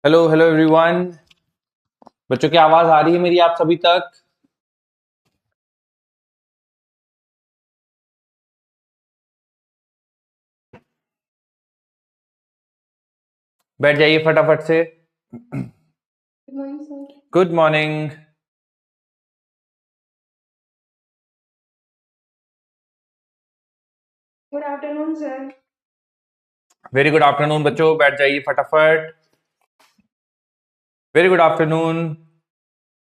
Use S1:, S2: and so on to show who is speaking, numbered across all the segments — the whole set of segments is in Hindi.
S1: Hello hello everyone. बच्चों की आवाज आ रही है मेरी आप सभी तक? बैठ जाइए फटाफट से।
S2: Good morning, sir.
S1: Good morning.
S2: Good afternoon, sir.
S1: Very good afternoon बच्चों, बैठ जाइए फटाफट। वेरी गुड आफ्टरनून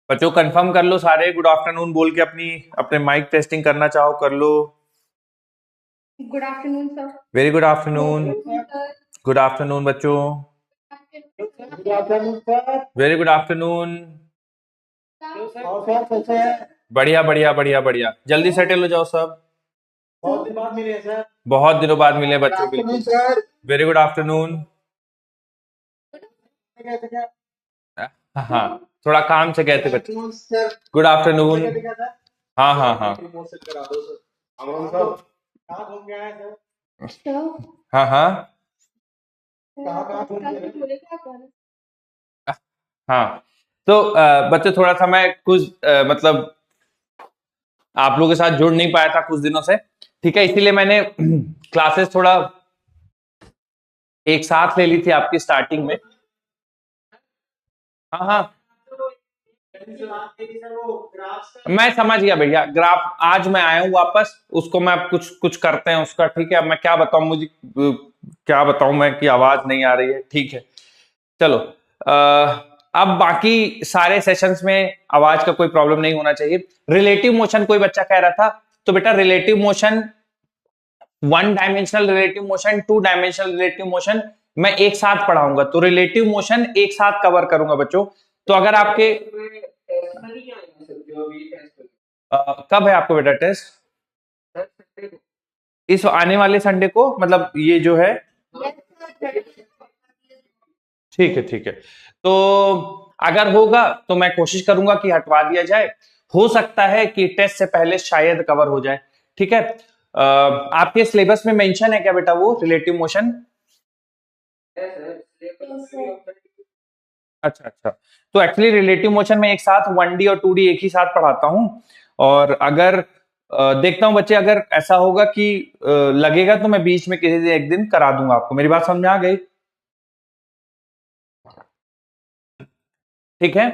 S1: बच्चों, कंफर्म कर लो सारे गुड आफ्टरनून बोल के अपने माइक टेस्टिंग करना चाहो कर लो।
S2: Good afternoon, sir.
S1: Very good afternoon.
S2: Sir.
S1: Good afternoon बच्चों। Very good afternoon. बढ़िया बढ़िया बढ़िया बढ़िया, जल्दी सेटल हो जाओ सब।
S3: बहुत दिन बाद मिले सर।
S1: बहुत दिनों बाद मिले बच्चों, बिल्कुल।
S3: Sir
S1: very good afternoon. हाँ, थोड़ा काम से गए थे बच्चे। Good afternoon. हाँ हाँ हाँ
S2: Sir.
S1: हाँ हाँ हाँ। तो बच्चों थोड़ा सा मैं कुछ मतलब आप लोगों के साथ जुड़ नहीं पाया था कुछ दिनों से, ठीक है, इसीलिए मैंने क्लासेस थोड़ा एक साथ ले ली थी आपकी स्टार्टिंग में। हाँ हाँ, मैं समझ गया भैया। ग्राफ आज मैं आया हूँ वापस, उसको मैं अब कुछ कुछ करते हैं उसका, ठीक है। अब मैं क्या बताऊं, मुझे क्या बताऊं मैं कि आवाज नहीं आ रही है, ठीक है। चलो अब बाकी सारे सेशंस में आवाज का कोई प्रॉब्लम नहीं होना चाहिए। रिलेटिव मोशन कोई बच्चा कह रहा था, तो बेटा relative motion, one dimensional relative motion, two dimensional relative motion मैं एक साथ पढ़ाऊंगा, तो रिलेटिव मोशन एक साथ कवर करूंगा बच्चों। तो अगर आपके कब है आपको बेटा टेस्ट? इस आने वाले संडे को, मतलब ये जो है, ठीक है ठीक है। तो अगर होगा तो मैं कोशिश करूंगा कि हटवा दिया जाए, हो सकता है कि टेस्ट से पहले शायद कवर हो जाए, ठीक है। आपके सिलेबस में मेंशन है क्या बेटा वो रिलेटिव मोशन? अच्छा अच्छा। तो एक्चुअली रिलेटिव मोशन में एक साथ 1D और 2D एक ही साथ पढ़ाता हूं, और अगर देखता हूं बच्चे, अगर ऐसा होगा कि लगेगा तो मैं बीच में किसी दिन एक दिन करा दूंगा आपको। मेरी बात समझ में आ गई? ठीक है।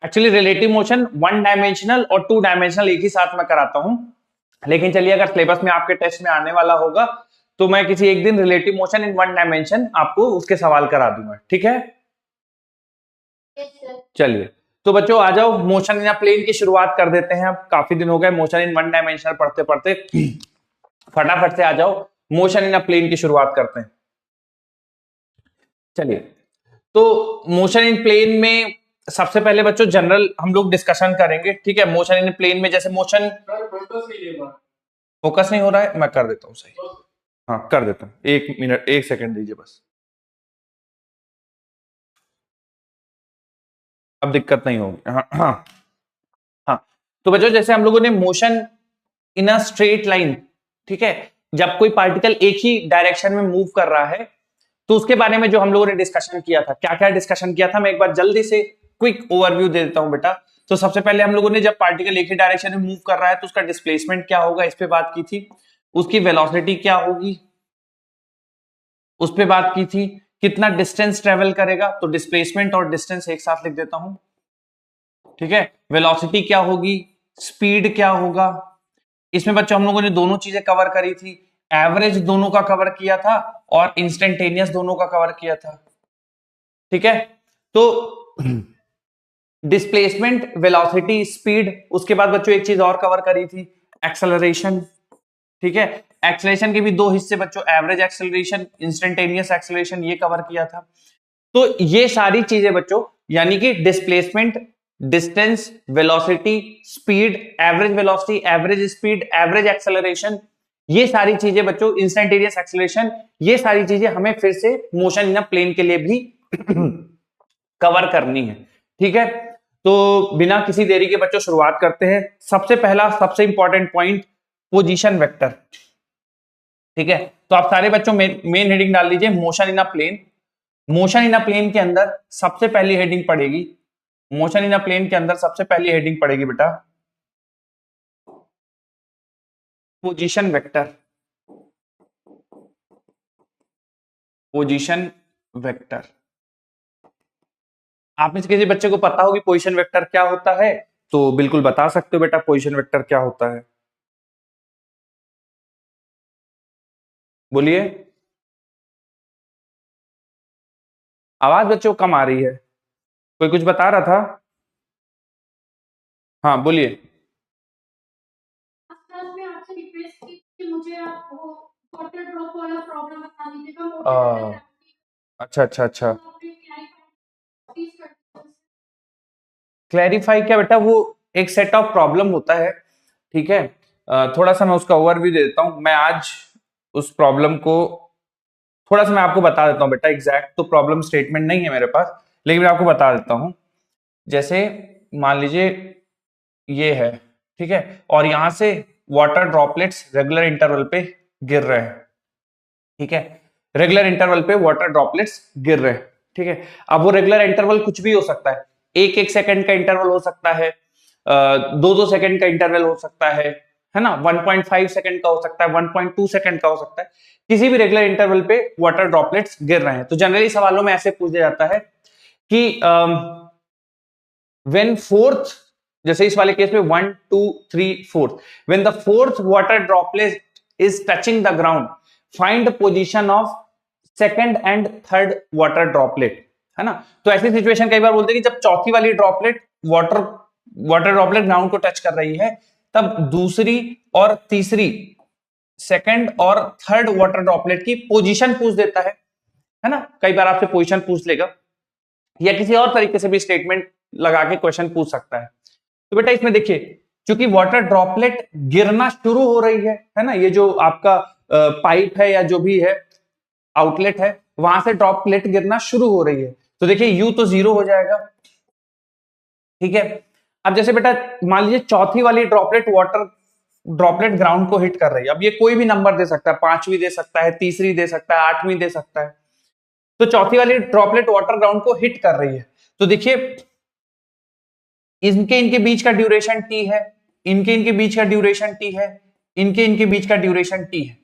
S1: Actually relative motion one dimensional और टू डायमेंशनल एक ही साथ में कराता हूं, लेकिन चलिए अगर सिलेबस में आपके टेस्ट में आने वाला होगा तो मैं किसी एक दिन relative motion in one dimension आपको उसके सवाल करा दूंगा, ठीक है। चलिए, तो बच्चों आ जाओ, मोशन इन अ प्लेन की शुरुआत कर देते हैं। अब काफी दिन हो गए मोशन इन वन डायमेंशनल पढ़ते पढ़ते, फटाफट से आ जाओ, मोशन इन अ प्लेन की शुरुआत करते हैं। चलिए, तो मोशन इन प्लेन में सबसे पहले बच्चों जनरल हम लोग डिस्कशन करेंगे, ठीक है। मोशन इन प्लेन में जैसे मोशन, फोकस नहीं हो रहा है, मैं कर देता हूँ सही। हाँ कर देता हूँ, एक मिनट एक सेकंड दीजिए बस, अब दिक्कत नहीं होगी। हाँ हाँ हाँ। तो बच्चों जैसे हम लोगों ने motion in a straight line, ठीक है, जब कोई पार्टिकल एक ही डायरेक्शन में मूव कर रहा है, तो उसके बारे में जो हम लोगों ने डिस्कशन किया था, क्या क्या डिस्कशन किया था, मैं एक बार जल्दी से क्विक ओवरव्यू दे देता हूं बेटा। तो सबसे पहले हम लोगों ने जब पार्टिकल एक ही डायरेक्शन में मूव कर रहा है तो उसका डिस्प्लेसमेंट क्या होगा, इस पे बात की थी। उसकी वेलोसिटी क्या होगी, उस पे बात की थी। कितना डिस्टेंस ट्रेवल करेगा, तो डिस्प्लेसमेंट और डिस्टेंस एक साथ लिख देता हूं, ठीक है। वेलोसिटी क्या होगी, स्पीड क्या होगा। इसमें बच्चों हम लोगों ने दोनों चीजें कवर करी थी, एवरेज दोनों का कवर किया था और इंस्टेंटेनियस दोनों का कवर किया था, ठीक है। तो डिस्प्लेसमेंट, वेलोसिटी, स्पीड, उसके बाद बच्चों एक चीज और कवर करी थी, एक्सेलरेशन, ठीक है। एक्सेलरेशन के भी दो हिस्से बच्चों, एवरेज एक्सेलरेशन, इंस्टेंटेनियस एक्सेलरेशन, ये कवर किया था। तो ये सारी चीजें बच्चों, यानी कि displacement, distance, velocity, speed, average velocity, average speed, average acceleration, ये सारी चीजें बच्चों, इंस्टेंटेनियस एक्सेलरेशन, ये सारी चीजें हमें फिर से मोशन इन अ प्लेन के लिए भी कवर करनी है, ठीक है। तो बिना किसी देरी के बच्चों शुरुआत करते हैं। सबसे पहला सबसे इंपॉर्टेंट पॉइंट, पोजीशन वेक्टर, ठीक है। तो आप सारे बच्चों मेन हेडिंग डाल लीजिए, motion in a plane. Motion in a plane के अंदर सबसे पहली हेडिंग पड़ेगी, मोशन इन अ प्लेन के अंदर सबसे पहली हेडिंग पड़ेगी बेटा पोजीशन वेक्टर, पोजीशन वेक्टर। आप में से किसी बच्चे को पता होगी पोजीशन वेक्टर क्या होता है तो बिल्कुल बता सकते हो बेटा पोजीशन वेक्टर क्या होता है, बोलिए। आवाज बच्चों को कम आ रही है, कोई कुछ बता रहा था? हाँ बोलिए।
S2: क्लास में आपसे रिक्वेस्ट की कि मुझे आप वो वाटर ड्रॉप वाला प्रॉब्लम बता दीजिएगा
S1: आ,
S2: मोटे
S1: अच्छा अच्छा अच्छा,
S2: तो आपने प्लीज कर दीजिए।
S1: क्लैरिफाई क्या बेटा, वो एक सेट ऑफ प्रॉब्लम होता है, ठीक है। थोड़ा सा मैं उसका ओवरव्यू दे देता हूं। मैं आज उस प्रॉब्लम को थोड़ा सा मैं आपको बता देता हूं बेटा, एग्जैक्ट तो प्रॉब्लम स्टेटमेंट नहीं है मेरे पास, लेकिन मैं आपको बता देता हूं। जैसे मान लीजिए ये है, ठीक है, और यहां से वाटर ड्रॉपलेट्स रेगुलर इंटरवल पे गिर रहे हैं, ठीक है, रेगुलर इंटरवल पे वाटर ड्रॉपलेट्स गिर रहे हैं, ठीक है। अब वो रेगुलर इंटरवल कुछ भी हो सकता है, एक एक सेकंड का इंटरवल हो सकता है, दो दो सेकंड का इंटरवल हो सकता है ना, 1.5 सेकंड का हो सकता है, 1.2 सेकंड का हो सकता है, किसी भी रेगुलर इंटरवल पे वाटर ड्रॉपलेट्स गिर रहे हैं। तो जनरली सवालों में ऐसे पूछा जाता है कि व्हेन फोर्थ, जैसे इस वाले केस में 1 2 3 4, when the fourth water droplet is touching the ground find position of second and third water droplet, है ना। तो ऐसी सिचुएशन कई बार बोलते हैं कि जब चौथी वाली ड्रॉपलेट वाटर ड्रॉपलेट ग्राउंड को टच कर रही है, तब दूसरी और तीसरी, सेकंड और थर्ड वाटर ड्रॉपलेट की पोजीशन पूछ देता है ना। कई बार आपसे पोजीशन पूछ लेगा या किसी और तरीके से भी स्टेटमेंट लगा के क्वेश्चन पूछ सकता है। तो बेटा इसमें देखिए, क्योंकि वाटर ड्रॉपलेट गिरना शुरू हो रही है ना, ये जो आपका पाइप है या जो भी है आउटलेट है, वहां से ड्रॉपलेट गिरना शुरू हो रही है, तो देखिए यू तो 0 हो जाएगा, ठीक है। अब जैसे बेटा मान लीजिए चौथी वाली ड्रॉपलेट ग्राउंड को हिट कर रही है, अब ये कोई भी नंबर दे सकता है, 5वीं दे सकता है, तीसरी दे सकता है, 8वीं दे सकता है। तो चौथी वाली ड्रॉपलेट वाटर ग्राउंड को हिट कर रही है, तो देखिए इनके बीच का ड्यूरेशन टी है, इनके बीच का ड्यूरेशन टी है, इनके बीच का ड्यूरेशन टी है,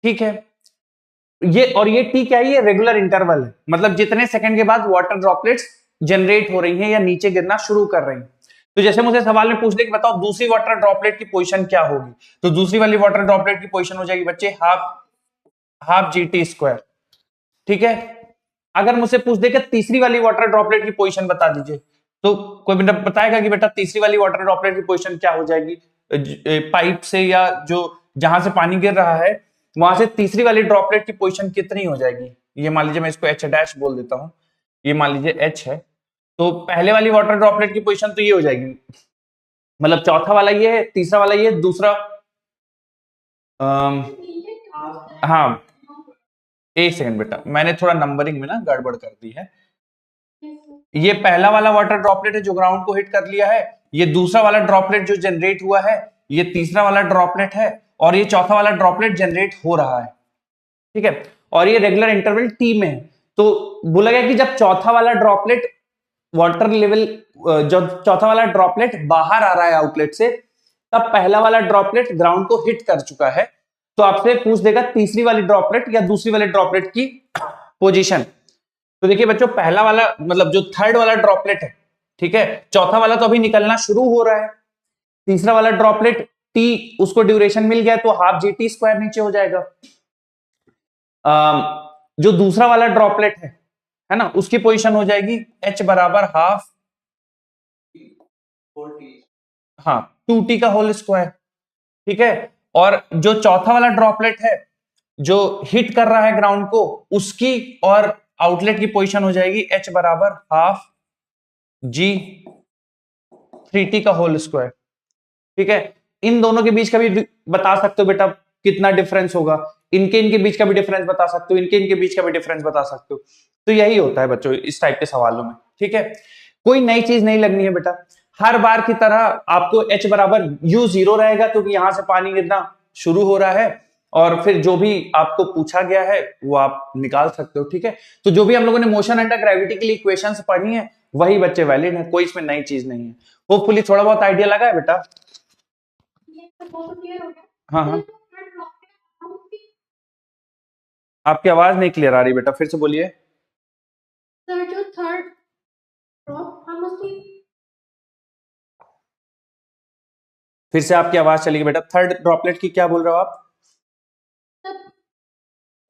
S1: ठीक है। ये टी क्या है, ये रेगुलर इंटरवल है, मतलब जितने सेकंड के बाद वाटर ड्रॉपलेट्स जनरेट हो रही हैं या नीचे गिरना शुरू कर रही हैं। तो जैसे मुझे सवाल में पूछ ले कि बताओ दूसरी वाटर ड्रॉपलेट की पोजीशन क्या होगी, तो दूसरी वाली वाटर ड्रॉपलेट की पोजीशन हो जाएगी बच्चे हाफ GT², ठीक है। अगर मुझसे पूछ दे कि तीसरी वाली वाटर ड्रॉपलेट की पोजीशन बता दीजिए, तो कोई बेटा बताएगा कि बेटा तीसरी वाली वाटर ड्रॉपलेट की पोजीशन क्या हो जाएगी, पाइप से या जो जहां से पानी गिर रहा है वहां से तीसरी वाली ड्रॉपलेट की पोजीशन कितनी हो जाएगी। ये मान लीजिए मैं इसको H' बोल देता हूं, ये मान लीजिए H है, तो पहले वाली वाटर ड्रॉपलेट की पोजीशन तो ये हो जाएगी, मतलब चौथा वाला ये है, तीसरा वाला ये, दूसरा हाँ एक सेकंड बेटा, मैंने थोड़ा नंबरिंग में ना गड़बड़ कर दी है। ये पहला वाला वाटर ड्रॉपलेट है जो ग्राउंड को हिट कर लिया है, ये दूसरा वाला ड्रॉपलेट जो जनरेट हुआ है, ये तीसरा वाला ड्रॉपलेट है, और ये चौथा वाला ड्रॉपलेट जनरेट हो रहा है, ठीक है। और ये रेगुलर इंटरवल टी में है। तो बोला गया कि जब चौथा वाला ड्रॉपलेट वाटर लेवल, जो चौथा वाला ड्रॉपलेट बाहर आ रहा है आउटलेट से, तब पहला वाला ड्रॉपलेट ग्राउंड को हिट कर चुका है, तो आपसे पूछ देगा तीसरी वाली ड्रॉपलेट या दूसरी वाली ड्रॉपलेट की पोजीशन। तो देखिए बच्चों पहला वाला मतलब जो थर्ड वाला ड्रॉपलेट है, ठीक है, चौथा वाला तो अभी निकलना शुरू हो रहा है, तीसरा वाला ड्रॉपलेट टी उसको ड्यूरेशन मिल गया तो हाफ GT² नीचे हो जाएगा। जो दूसरा वाला ड्रॉपलेट है ना, उसकी पोजीशन हो जाएगी H बराबर हाफ, हाँ 2T का होल स्क्वायर, ठीक है। और जो चौथा वाला ड्रॉपलेट है जो हिट कर रहा है ग्राउंड को, उसकी और आउटलेट की पोजीशन हो जाएगी H बराबर हाफ G3T का होल स्क्वायर, ठीक है। इन दोनों के बीच का भी बता सकते हो बेटा कितना डिफरेंस होगा, इनके बीच का भी डिफरेंस बता सकते हो, इनके बीच का भी डिफरेंस बता सकते हो। तो यही होता है बच्चों इस टाइप के सवालों में, ठीक है। कोई नई चीज नहीं लगनी है बेटा, हर बार की तरह आपको H बराबर U0 रहेगा क्योंकि यहां से पानी गिरना शुरू हो रहा है, और फिर जो भी आपको पूछा गया है वो आप निकाल सकते हो, ठीक है। तो जो भी हम लोगों ने मोशन अंडर ग्रेविटी के लिए इक्वेशंस पढ़ी हैं वही बच्चे वैलिड है, कोई इसमें नई चीज नहीं है। होपफुली थोड़ा बहुत आइडिया लगा है बेटा।
S2: ये तो बहुत क्लियर हो गया।
S1: हाँ हाँ,
S2: तो थर्ड ड्रॉपलेट हम उसकी
S1: आपकी आवाज नहीं क्लियर आ रही बेटा, फिर से बोलिए।
S2: सर जो थर्ड ड्रॉप हम उसकी
S1: फिर से आपकी आवाज चली गई बेटा, थर्ड ड्रॉपलेट की क्या बोल रहे हो आप?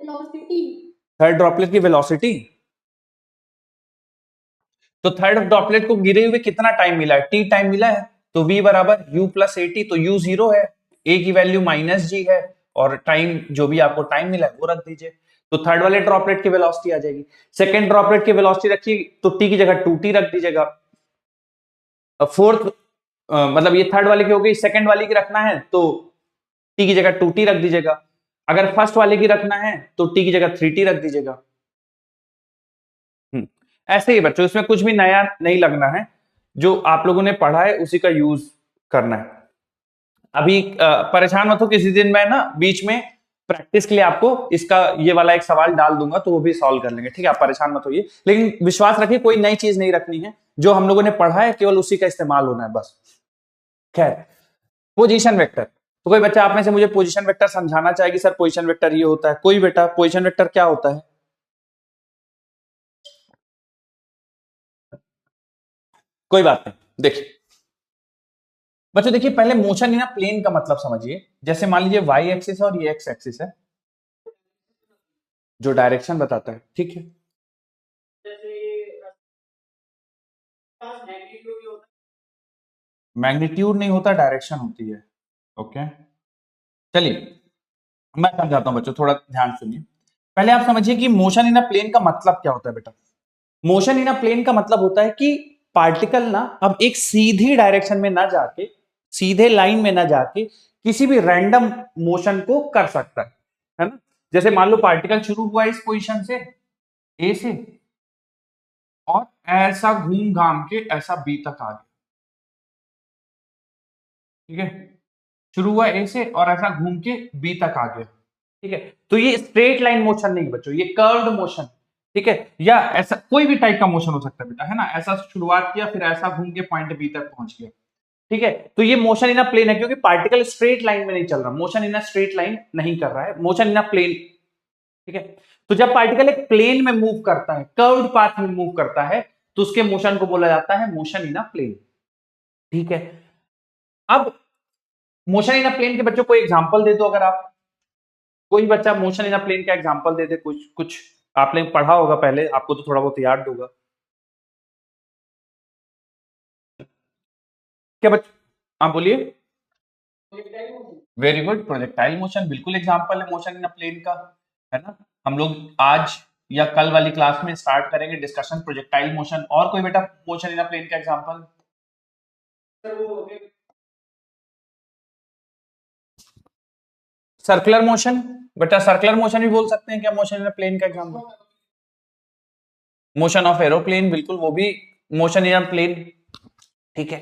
S2: वेलोसिटी
S1: थर्ड ड्रॉपलेट की वेलोसिटी। तो थर्ड ड्रॉपलेट को गिरे हुए कितना टाइम मिला है? टी टाइम मिला है, तो v बराबर u प्लस ए टी, तो u 0 है, a की वैल्यू माइनस g है, और टाइम जो भी आपको टाइम मिला है वो रख दीजिए, तो थर्ड वाले ड्रॉपलेट की वेलोसिटी आ जाएगी। सेकंड ड्रॉपलेट की वेलोसिटी रखिए तो t की जगह 2t रख दीजिएगा। फोर्थ मतलब ये थर्ड वाले की हो गई, सेकंड वाले की रखना है तो t की जगह 2t रख दीजिएगा। अगर फर्स्ट वाले की रखना है तो t की जगह 3t रख दीजिएगा। ऐसे ही बच्चों, इसमें कुछ भी नया नहीं लगना है, जो आप लोगों ने पढ़ा है उसी का यूज करना है। अभी परेशान मत हो, किसी दिन मैं ना बीच में प्रैक्टिस के लिए आपको इसका ये वाला एक सवाल डाल दूंगा तो वो भी सॉल्व कर लेंगे, ठीक है। आप परेशान मत होइए, लेकिन विश्वास रखिए कोई नई चीज नहीं रखनी है, जो हम लोगों ने पढ़ा है केवल उसी का इस्तेमाल होना है बस। खैर, पोजीशन वेक्टर, तो कोई बच्चा आप में से मुझे पोजीशन वेक्टर समझाना चाहेगी सर पोजीशन वेक्टर ये होता है? कोई बेटा पोजीशन वेक्टर क्या होता है? कोई बात नहीं, देखिए बच्चों, देखिए पहले मोशन इन अ प्लेन का मतलब समझिए। जैसे मान लीजिए वाई एक्सिस और ये एक्स एक्सिस है, जो डायरेक्शन बताता है, ठीक है। मैग्नीट्यूड नहीं होता, डायरेक्शन होती है। ओके, चलिए मैं समझाता हूं बच्चों, थोड़ा ध्यान सुनिए। पहले आप समझिए कि मोशन इन अ प्लेन का मतलब क्या होता है बेटा। मोशन इन अ प्लेन का मतलब होता है कि पार्टिकल ना अब एक सीधी डायरेक्शन में ना जाके, सीधे लाइन में ना जाके किसी भी रैंडम मोशन को कर सकता है ना। जैसे मान लो पार्टिकल शुरू हुआ इस पोजीशन से, ए से, और ऐसा घूम घाम के ऐसा बी तक आ गया, ठीक है। शुरू हुआ ए से और ऐसा घूम के बी तक आ गया, ठीक है। तो ये स्ट्रेट लाइन मोशन नहीं बच्चों, ये कर्व्ड मोशन, ठीक है। या ऐसा कोई भी टाइप का मोशन हो सकता है बेटा, है ना। ऐसा शुरुआत किया फिर ऐसा घूम के पॉइंट बी तक पहुंच गया, ठीक है। तो ये मोशन इन अ प्लेन है, क्योंकि पार्टिकल स्ट्रेट लाइन में नहीं चल रहा, motion in a straight line नहीं कर रहा है, मोशन इन अ प्लेन, ठीक है। तो जब पार्टिकल एक प्लेन में मूव करता है, कर्व्ड पाथ में मूव करता है, तो उसके मोशन को बोला जाता है मोशन इन अ प्लेन, ठीक है। अब मोशन इन अ प्लेन के बच्चों कोई एग्जांपल दे दो, अगर आप कोई बच्चा मोशन इन अ प्लेन का एग्जांपल दे दे, कुछ कुछ आपने पढ़ा होगा पहले, आपको तो थोड़ा बहुत याद होगा। क्या बच्चे, आप बोलिए। वेरी गुड, प्रोजेक्टाइल मोशन बिल्कुल एग्जांपल है मोशन इन अ प्लेन का, है ना। हम लोग आज या कल वाली क्लास में स्टार्ट करेंगे डिस्कशन प्रोजेक्टाइल मोशन। और कोई बेटा मोशन इन अ प्लेन का एग्जांपल? सर्कुलर मोशन, बेटा सर्कुलर मोशन भी बोल सकते हैं क्या मोशन इन अ प्लेन का एग्जांपल? मोशन ऑफ एरोप्लेन, बिल्कुल वो भी मोशन इन अ प्लेन, ठीक है।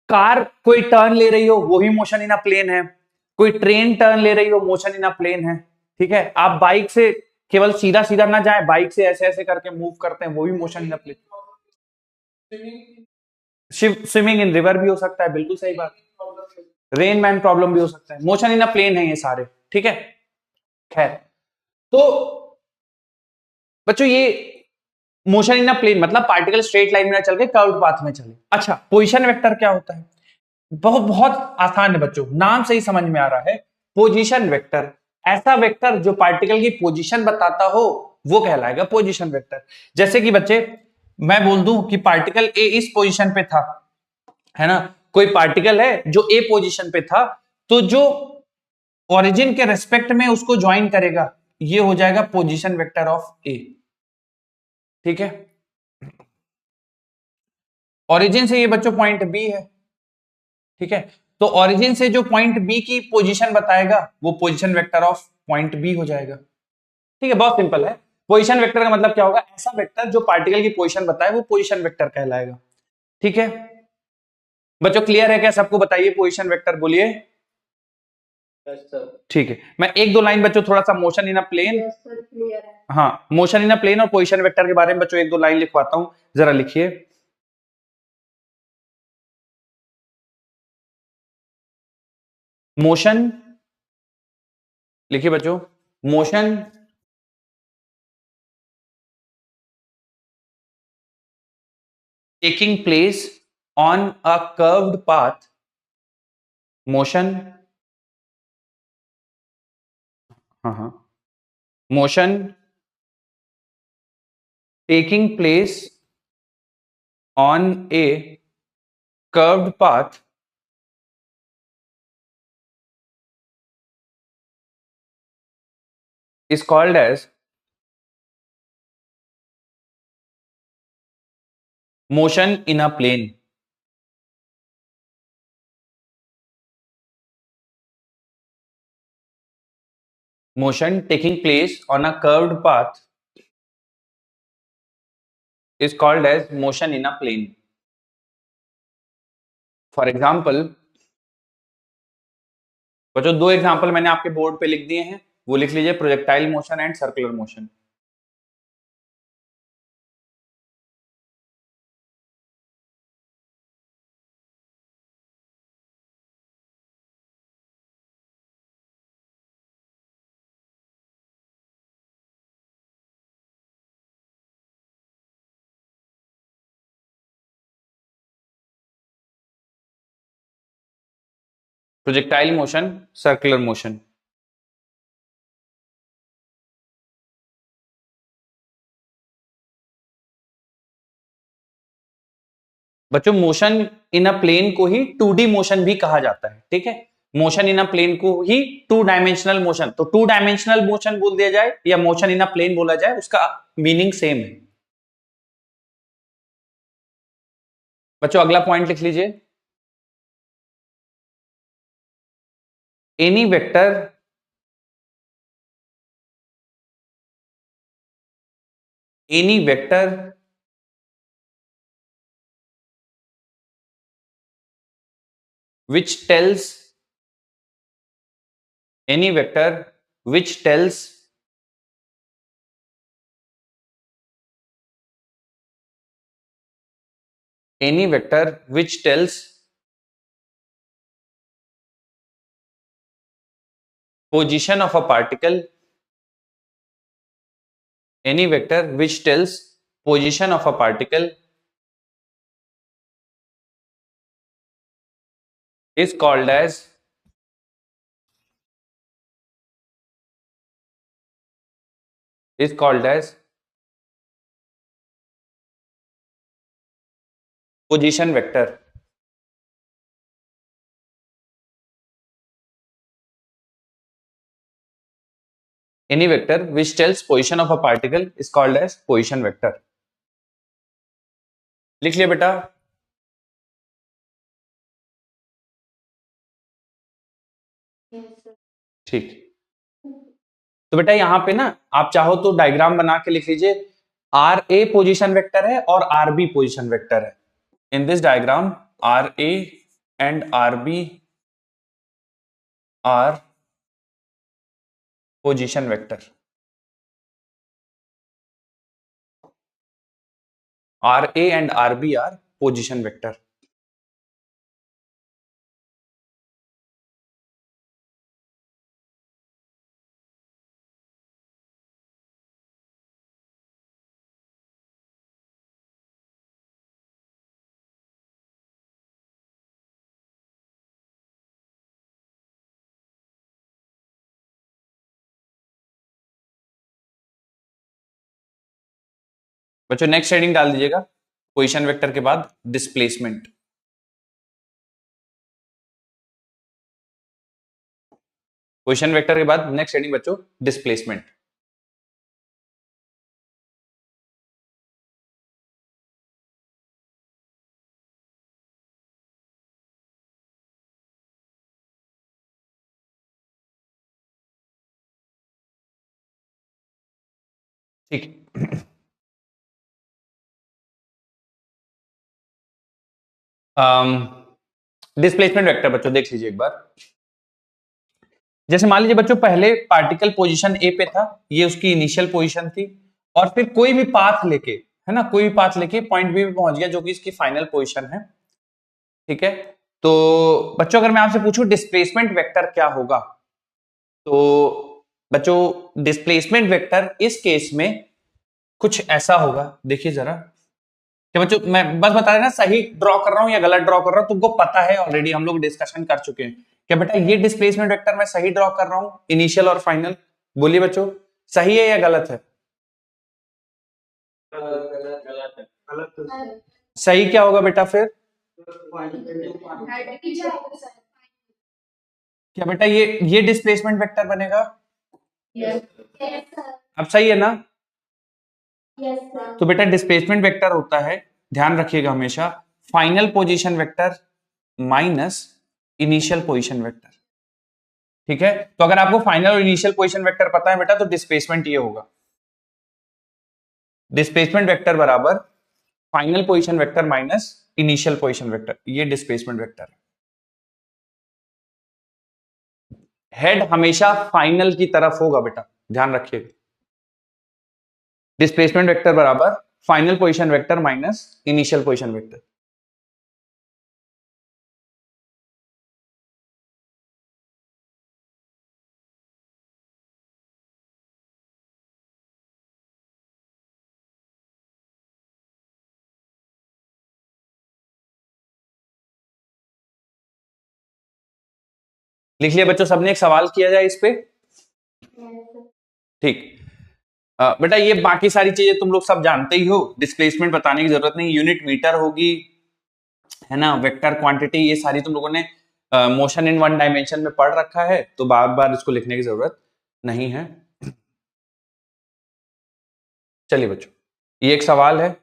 S1: कार कोई टर्न ले रही हो वो भी मोशन इन अ प्लेन है, कोई ट्रेन टर्न ले रही हो मोशन इन अ प्लेन है, ठीक है। आप बाइक से केवल सीधा सीधा ना जाए, बाइक से ऐसे ऐसे करके मूव करते हैं, वो भी motion in a plane. Swimming in river भी हो सकता है, बिल्कुल सही बात। रेन मैन प्रॉब्लम भी हो सकता है, मोशन इन अ प्लेन है ये सारे, ठीक है। खैर, तो बच्चों ये मोशन इन अ प्लेन मतलब पार्टिकल स्ट्रेट लाइन में चल के कर्व्ड पाथ में चले। अच्छा, पोजीशन वेक्टर क्या होता है? बहुत बहुत आसान है बच्चों, नाम से ही समझ में आ रहा है। पोजीशन वेक्टर ऐसा वेक्टर जो पार्टिकल की पोजीशन बताता हो वो कहलाएगा पोजीशन वेक्टर। जैसे कि बच्चे मैं बोल दूं कि पार्टिकल ए इस पोजीशन पे था, है ना, कोई पार्टिकल है जो ए पोजीशन पे था, तो जो ओरिजिन के रेस्पेक्ट में उसको ज्वाइन करेगा ये हो जाएगा पोजीशन वेक्टर ऑफ ए, ठीक है। ओरिजिन से ये बच्चों पॉइंट बी है, ठीक है। तो ओरिजिन से जो पॉइंट बी की पोजीशन बताएगा वो position vector of point B हो जाएगा, ठीक है। बहुत सिंपल है। पोजीशन वेक्टर का मतलब क्या होगा? ऐसा वेक्टर जो पार्टिकल की पोजीशन बताए वो पोजीशन वेक्टर कहलाएगा, ठीक है। बच्चों क्लियर है क्या सबको? बताइए पोजीशन वेक्टर बोलिए।
S3: Yes sir.
S1: ठीक है, मैं एक दो लाइन बच्चों थोड़ा सा motion in a plane,
S2: yes sir clear है।
S1: हाँ मोशन इन अ प्लेन और पोजीशन वेक्टर के बारे में बच्चों एक दो लाइन लिखवाता हूं, जरा लिखिए। मोशन लिखिए बच्चों, motion taking place on a curved path, motion, हाँ हाँ, motion taking place on a curved path is called as motion in a plane. Motion taking place on a curved path is called as motion in a plane. For example, बच्चों दो एग्जांपल मैंने आपके बोर्ड पे लिख दिए हैं, वो लिख लीजिए, projectile motion and circular motion. Projectile motion, circular motion. बच्चों मोशन इन अ प्लेन को ही 2D मोशन भी कहा जाता है, ठीक है, मोशन इन अ प्लेन को ही टू डायमेंशनल मोशन, तो टू डायमेंशनल मोशन बोल दिया जाए या मोशन इन अ प्लेन बोला जाए, उसका मीनिंग सेम है। बच्चों अगला पॉइंट लिख लीजिए, any vector any vector which tells any vector which tells any vector which tells position of a particle, any vector which tells position of a particle is called as position vector. Any vector which tells position of a particle is called as position vector. लिख लिया बेटा।
S2: Yes sir.
S1: ठीक, तो बेटा यहां पे ना आप चाहो तो डायग्राम बना के लिख लीजिए, आर ए पोजिशन वेक्टर है और आर बी पोजिशन वेक्टर है। In this diagram R A and R B are position vector, R A and R B are position vector. बच्चों नेक्स्ट हेडिंग डाल दीजिएगा, पोजीशन वेक्टर के बाद डिस्प्लेसमेंट। पोजीशन वेक्टर के बाद नेक्स्ट हेडिंग बच्चों डिस्प्लेसमेंट। ठीक, डिस्प्लेसमेंट वेक्टर बच्चों देख लीजिए एक बार। जैसे मान लीजिए बच्चों पहले पार्टिकल पोजीशन ए पे था, ये उसकी इनिशियल पोजीशन थी, और फिर कोई भी पाथ लेके, है ना, कोई भी पाथ लेके पॉइंट बी पे पहुंच गया जो कि इसकी फाइनल पोजीशन है। ठीक है, तो बच्चों अगर मैं आपसे पूछूं डिस्प्लेसमेंट वेक्टर क्या होगा, तो बच्चों डिस्प्लेसमेंट वेक्टर इस केस में कुछ ऐसा होगा, देखिए जरा। क्या बच्चों मैं बस बता रहे ना सही ड्रॉ कर रहा हूं या गलत ड्रॉ कर रहा हूं, तुमको पता है ऑलरेडी, हम लोग डिस्कशन कर चुके हैं। क्या बेटा ये डिस्प्लेसमेंट वेक्टर मैं सही ड्रॉ कर रहा हूं, इनिशियल और फाइनल? बोलिए बच्चों, सही है या गलत है?
S3: गलत
S1: सही क्या होगा बेटा फिर? क्या बेटा ये डिस्प्लेसमेंट वेक्टर बनेगा? अब सही है ना? तो बेटा डिस्प्लेसमेंट वेक्टर होता है, ध्यान रखिएगा हमेशा, final position vector minus initial position vector. ठीक है, तो अगर आपको फाइनल और इनिशियल पोजीशन वेक्टर पता है बेटा, तो डिस्प्लेसमेंट ये होगा, डिस्प्लेसमेंट वेक्टर बराबर final position vector minus initial position vector, ये डिस्प्लेसमेंट वेक्टर है। हेड हमेशा फाइनल की तरफ होगा बेटा, ध्यान रखिएगा। डिस्प्लेसमेंट वेक्टर बराबर final position vector minus initial position vector. लिख लिया बच्चों सबने? एक सवाल किया जाए इस पे? ठीक। बेटा ये बाकी सारी चीजें तुम लोग सब जानते ही हो, डिस्प्लेसमेंट बताने की जरूरत नहीं, यूनिट मीटर होगी, है ना, वेक्टर क्वांटिटी, ये सारी तुम लोगों ने मोशन इन वन डायमेंशन में पढ़ रखा है, तो बार बार इसको लिखने की जरूरत नहीं है। चलिए बच्चों, ये एक सवाल है,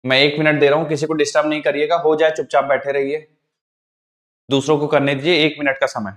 S1: मैं 1 मिनट दे रहा हूं, किसी को डिस्टर्ब नहीं करिएगा, हो जाए चुपचाप बैठे रहिए, दूसरों को करने दीजिए, 1 मिनट का समय।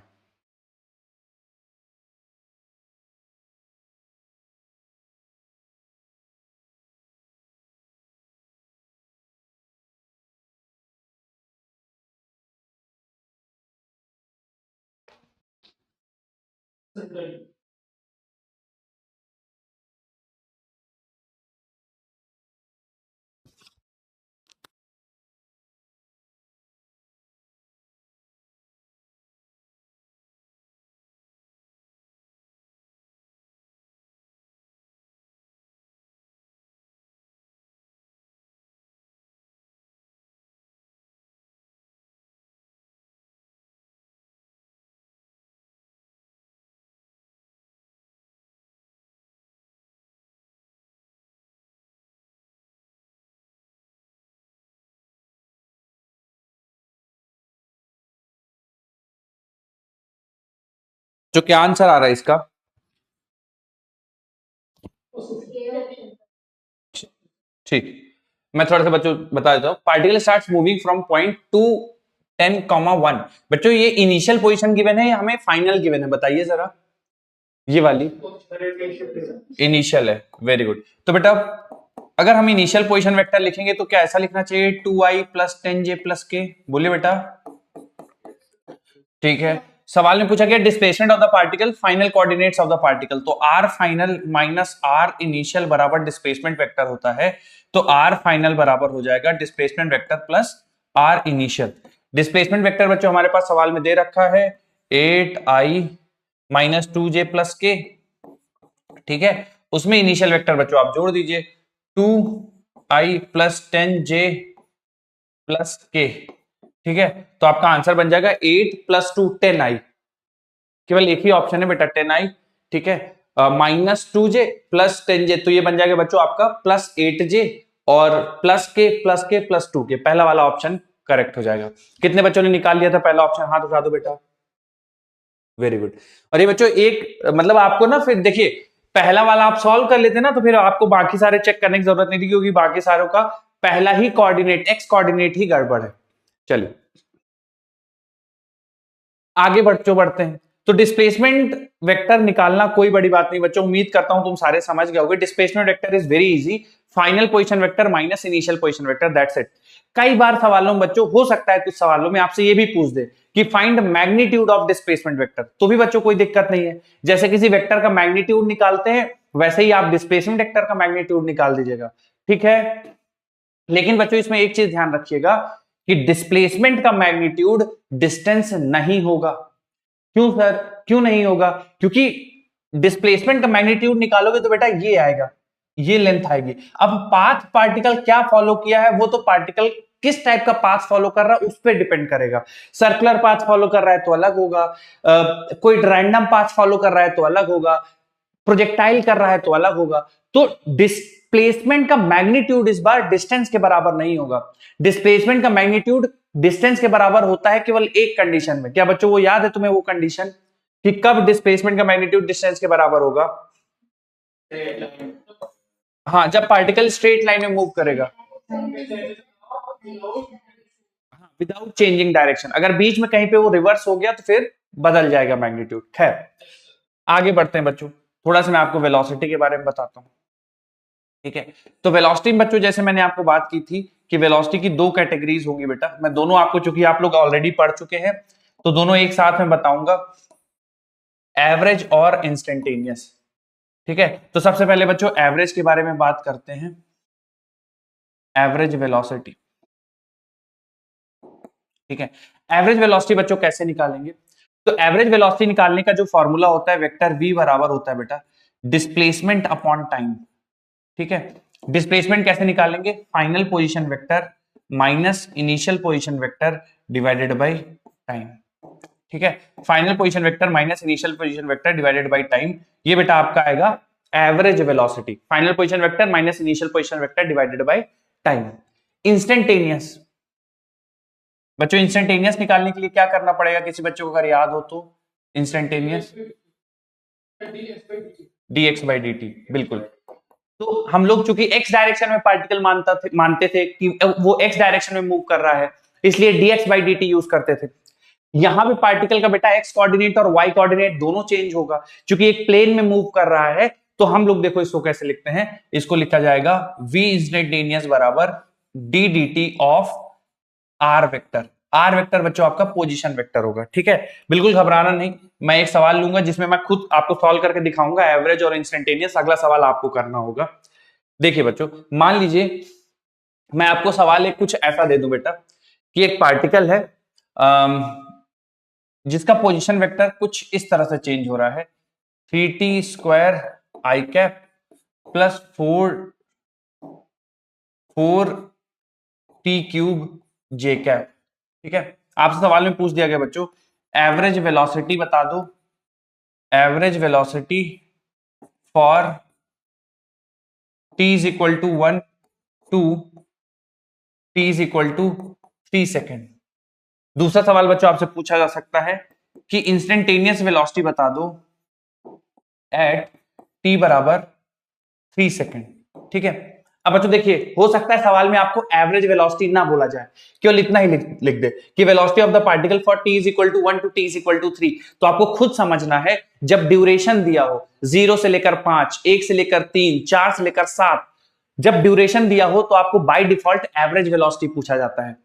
S1: जो क्या आंसर आ रहा है इसका? ठीक, मैं थोड़ा सा बच्चों बता देता हूं। Particle starts moving from point 2, 10, 1। बच्चों ये इनिशियल पोजीशन गिवन है या हमें फाइनल गिवन है, बताइए जरा। ये वाली इनिशियल है, वेरी गुड। तो बेटा अगर हम इनिशियल पोजीशन वेक्टर लिखेंगे तो क्या ऐसा लिखना चाहिए 2i + 10j + k? बोलिए बेटा। ठीक है, सवाल में पूछा गया displacement of the particle, final coordinates of the particle, तो r final minus r initial बराबर डिस्प्लेसमेंट वेक्टर होता है, तो r फाइनल बराबर हो जाएगा displacement vector plus r initial. Displacement vector बच्चों हमारे पास सवाल में दे रखा है 8i - 2j + k। ठीक है, उसमें इनिशियल वेक्टर बच्चों आप जोड़ दीजिए 2i + 10j + k। ठीक है, तो आपका आंसर बन जाएगा 8 + 2 10i, केवल एक ही ऑप्शन है बेटा 10i। ठीक है, -2j + 10j, तो ये बन जाएगा बच्चों आपका +8j और +k + 2k, पहला वाला ऑप्शन करेक्ट हो जाएगा। कितने बच्चों ने निकाल लिया था पहला ऑप्शन? हाथ उठा दो बेटा, वेरी गुड। और ये बच्चों एक मतलब आपको ना फिर देखिए पहला वाला आप सॉल्व कर लेते ना, तो फिर आपको बाकी सारे चेक करने की जरूरत नहीं थी, क्योंकि बाकी सारों का पहला ही कोऑर्डिनेट एक्स कोऑर्डिनेट ही गड़बड़ है। चलिए आगे बढ़ते हैं। तो डिस्प्लेसमेंट वेक्टर निकालना कोई बड़ी बात नहीं बच्चों, उम्मीद करता हूं तुम सारे समझ गए होगे। Displacement vector is very easy, final position vector minus initial position vector, that's it. कई बार सवालों में बच्चों हो सकता है कुछ सवालों में आपसे ये भी पूछ दे कि find magnitude of displacement vector, तो भी बच्चों कोई दिक्कत नहीं है। जैसे किसी वेक्टर का मैग्नीट्यूड निकालते हैं वैसे ही आप डिस्प्लेसमेंट वेक्टर का मैग्नीट्यूड निकाल दीजिएगा, ठीक है। लेकिन बच्चों इसमें एक चीज ध्यान रखिएगा कि डिस्प्लेसमेंट का मैग्नीट्यूड डिस्टेंस नहीं होगा। क्यों सर, क्यों नहीं होगा? क्योंकि डिस्प्लेसमेंट का मैग्नीट्यूड निकालोगे तो बेटा ये आएगा, ये लेंथ आएगी। अब पाथ पार्टिकल क्या फॉलो किया है वो तो पार्टिकल किस टाइप का पाथ फॉलो कर रहा है उस पर डिपेंड करेगा। सर्कुलर पाथ फॉलो कर रहा है तो अलग होगा, कोई रैंडम पाथ फॉलो कर रहा है तो अलग होगा, प्रोजेक्टाइल कर रहा है तो अलग होगा। तो डिस्प्लेसमेंट का मैग्नीट्यूड इस बार डिस्टेंस के बराबर नहीं होगा। डिस्प्लेसमेंट का मैग्नीट्यूड डिस्टेंस के बराबर होता है केवल एक कंडीशन में। क्या बच्चों वो याद है तुम्हें वो कंडीशन कि कब डिस्प्लेसमेंट का मैग्नीट्यूड डिस्टेंस के बराबर होगा? हाँ, जब पार्टिकल स्ट्रेट लाइन में मूव करेगा, विदाउट चेंजिंग डायरेक्शन। अगर बीच में कहीं पे वो रिवर्स हो गया तो फिर बदल जाएगा मैग्नीट्यूड। खैर आगे बढ़ते हैं बच्चों, थोड़ा सा मैं आपको वेलोसिटी के बारे में बताता हूं, ठीक है। तो वेलोसिटी में बच्चों जैसे मैंने आपको बात की थी कि वेलोसिटी की दो कैटेगरीज होंगी बेटा, मैं दोनों आपको, चूंकि आप लोग ऑलरेडी पढ़ चुके हैं तो दोनों एक साथ में बताऊंगा, एवरेज और इंस्टेंटेनियस, ठीक है। तो सबसे पहले बच्चों एवरेज के बारे में बात करते हैं, एवरेज वेलोसिटी, ठीक है। एवरेज वेलोसिटी बच्चों कैसे निकालेंगे? तो एवरेज वेलोसिटी निकालने का जो फॉर्मूला होता है वेक्टर v बराबर होता है बेटा डिस्प्लेसमेंट अपॉन टाइम, ठीक है। डिस्प्लेसमेंट कैसे निकालेंगे? Final position vector minus initial position vector divided by time, ठीक है। Final position vector minus initial position vector divided by time, ये बेटा आपका आएगा average velocity. Final position vector minus initial position vector divided by time. Instantaneous बच्चों, इंस्टेंटेनियस निकालने के लिए क्या करना पड़ेगा किसी बच्चों को अगर याद हो तो? इंस्टेंटेनियस dx by dt, बिल्कुल। तो हम लोग चूंकि x डायरेक्शन में पार्टिकल मानते थे कि वो x डायरेक्शन में मूव कर रहा है, इसलिए dx by dt यूज करते थे। यहां पे पार्टिकल का बेटा x कोऑर्डिनेट और y कोऑर्डिनेट दोनों चेंज होगा, क्योंकि एक प्लेन में मूव कर रहा है। तो हम लोग देखो इसको कैसे लिखते हैं, इसको लिखा जाएगा v इंस्टेंटेनियस बराबर d dt of r vector. r vector बच्चों आपका पोजीशन वेक्टर होगा, ठीक है। बिल्कुल घबराना नहीं, मैं एक सवाल लूंगा जिसमें मैं खुद आपको सॉल्व करके दिखाऊंगा एवरेज और इंस्टेंटेनियस। अगला सवाल आपको करना होगा। देखिए बच्चों, मान लीजिए मैं आपको सवाल एक कुछ ऐसा दे दूं बेटा कि एक पार्टिकल है जिसका पोजीशन वेक्टर कुछ इस तरह से चेंज हो रहा है, 3t स्क्वायर आई कैप प्लस 4t क्यूब जे कैप, ठीक है। आपसे सवाल में पूछ दिया गया बच्चों एवरेज वेलोसिटी बता दो, average velocity for t is equal to 1 to t is equal to 3 second. दूसरा सवाल बच्चों आपसे पूछा जा सकता है कि इंस्टेंटेनियस वेलोसिटी बता दो एट t बराबर 3 सेकेंड, ठीक है। अब बच्चों देखिए, हो सकता है सवाल में आपको एवरेज वेलोसिटी ना बोला जाए, केवल इतना ही लिख दे कि velocity of the particle for t is equal to 1 to t is equal to 3। तो आपको खुद समझना है, जब ड्यूरेशन दिया हो 0 से लेकर 5, 1 से लेकर 3, 4 से लेकर 7, जब ड्यूरेशन दिया हो तो आपको बाय डिफॉल्ट एवरेज वेलोसिटी पूछा जाता है।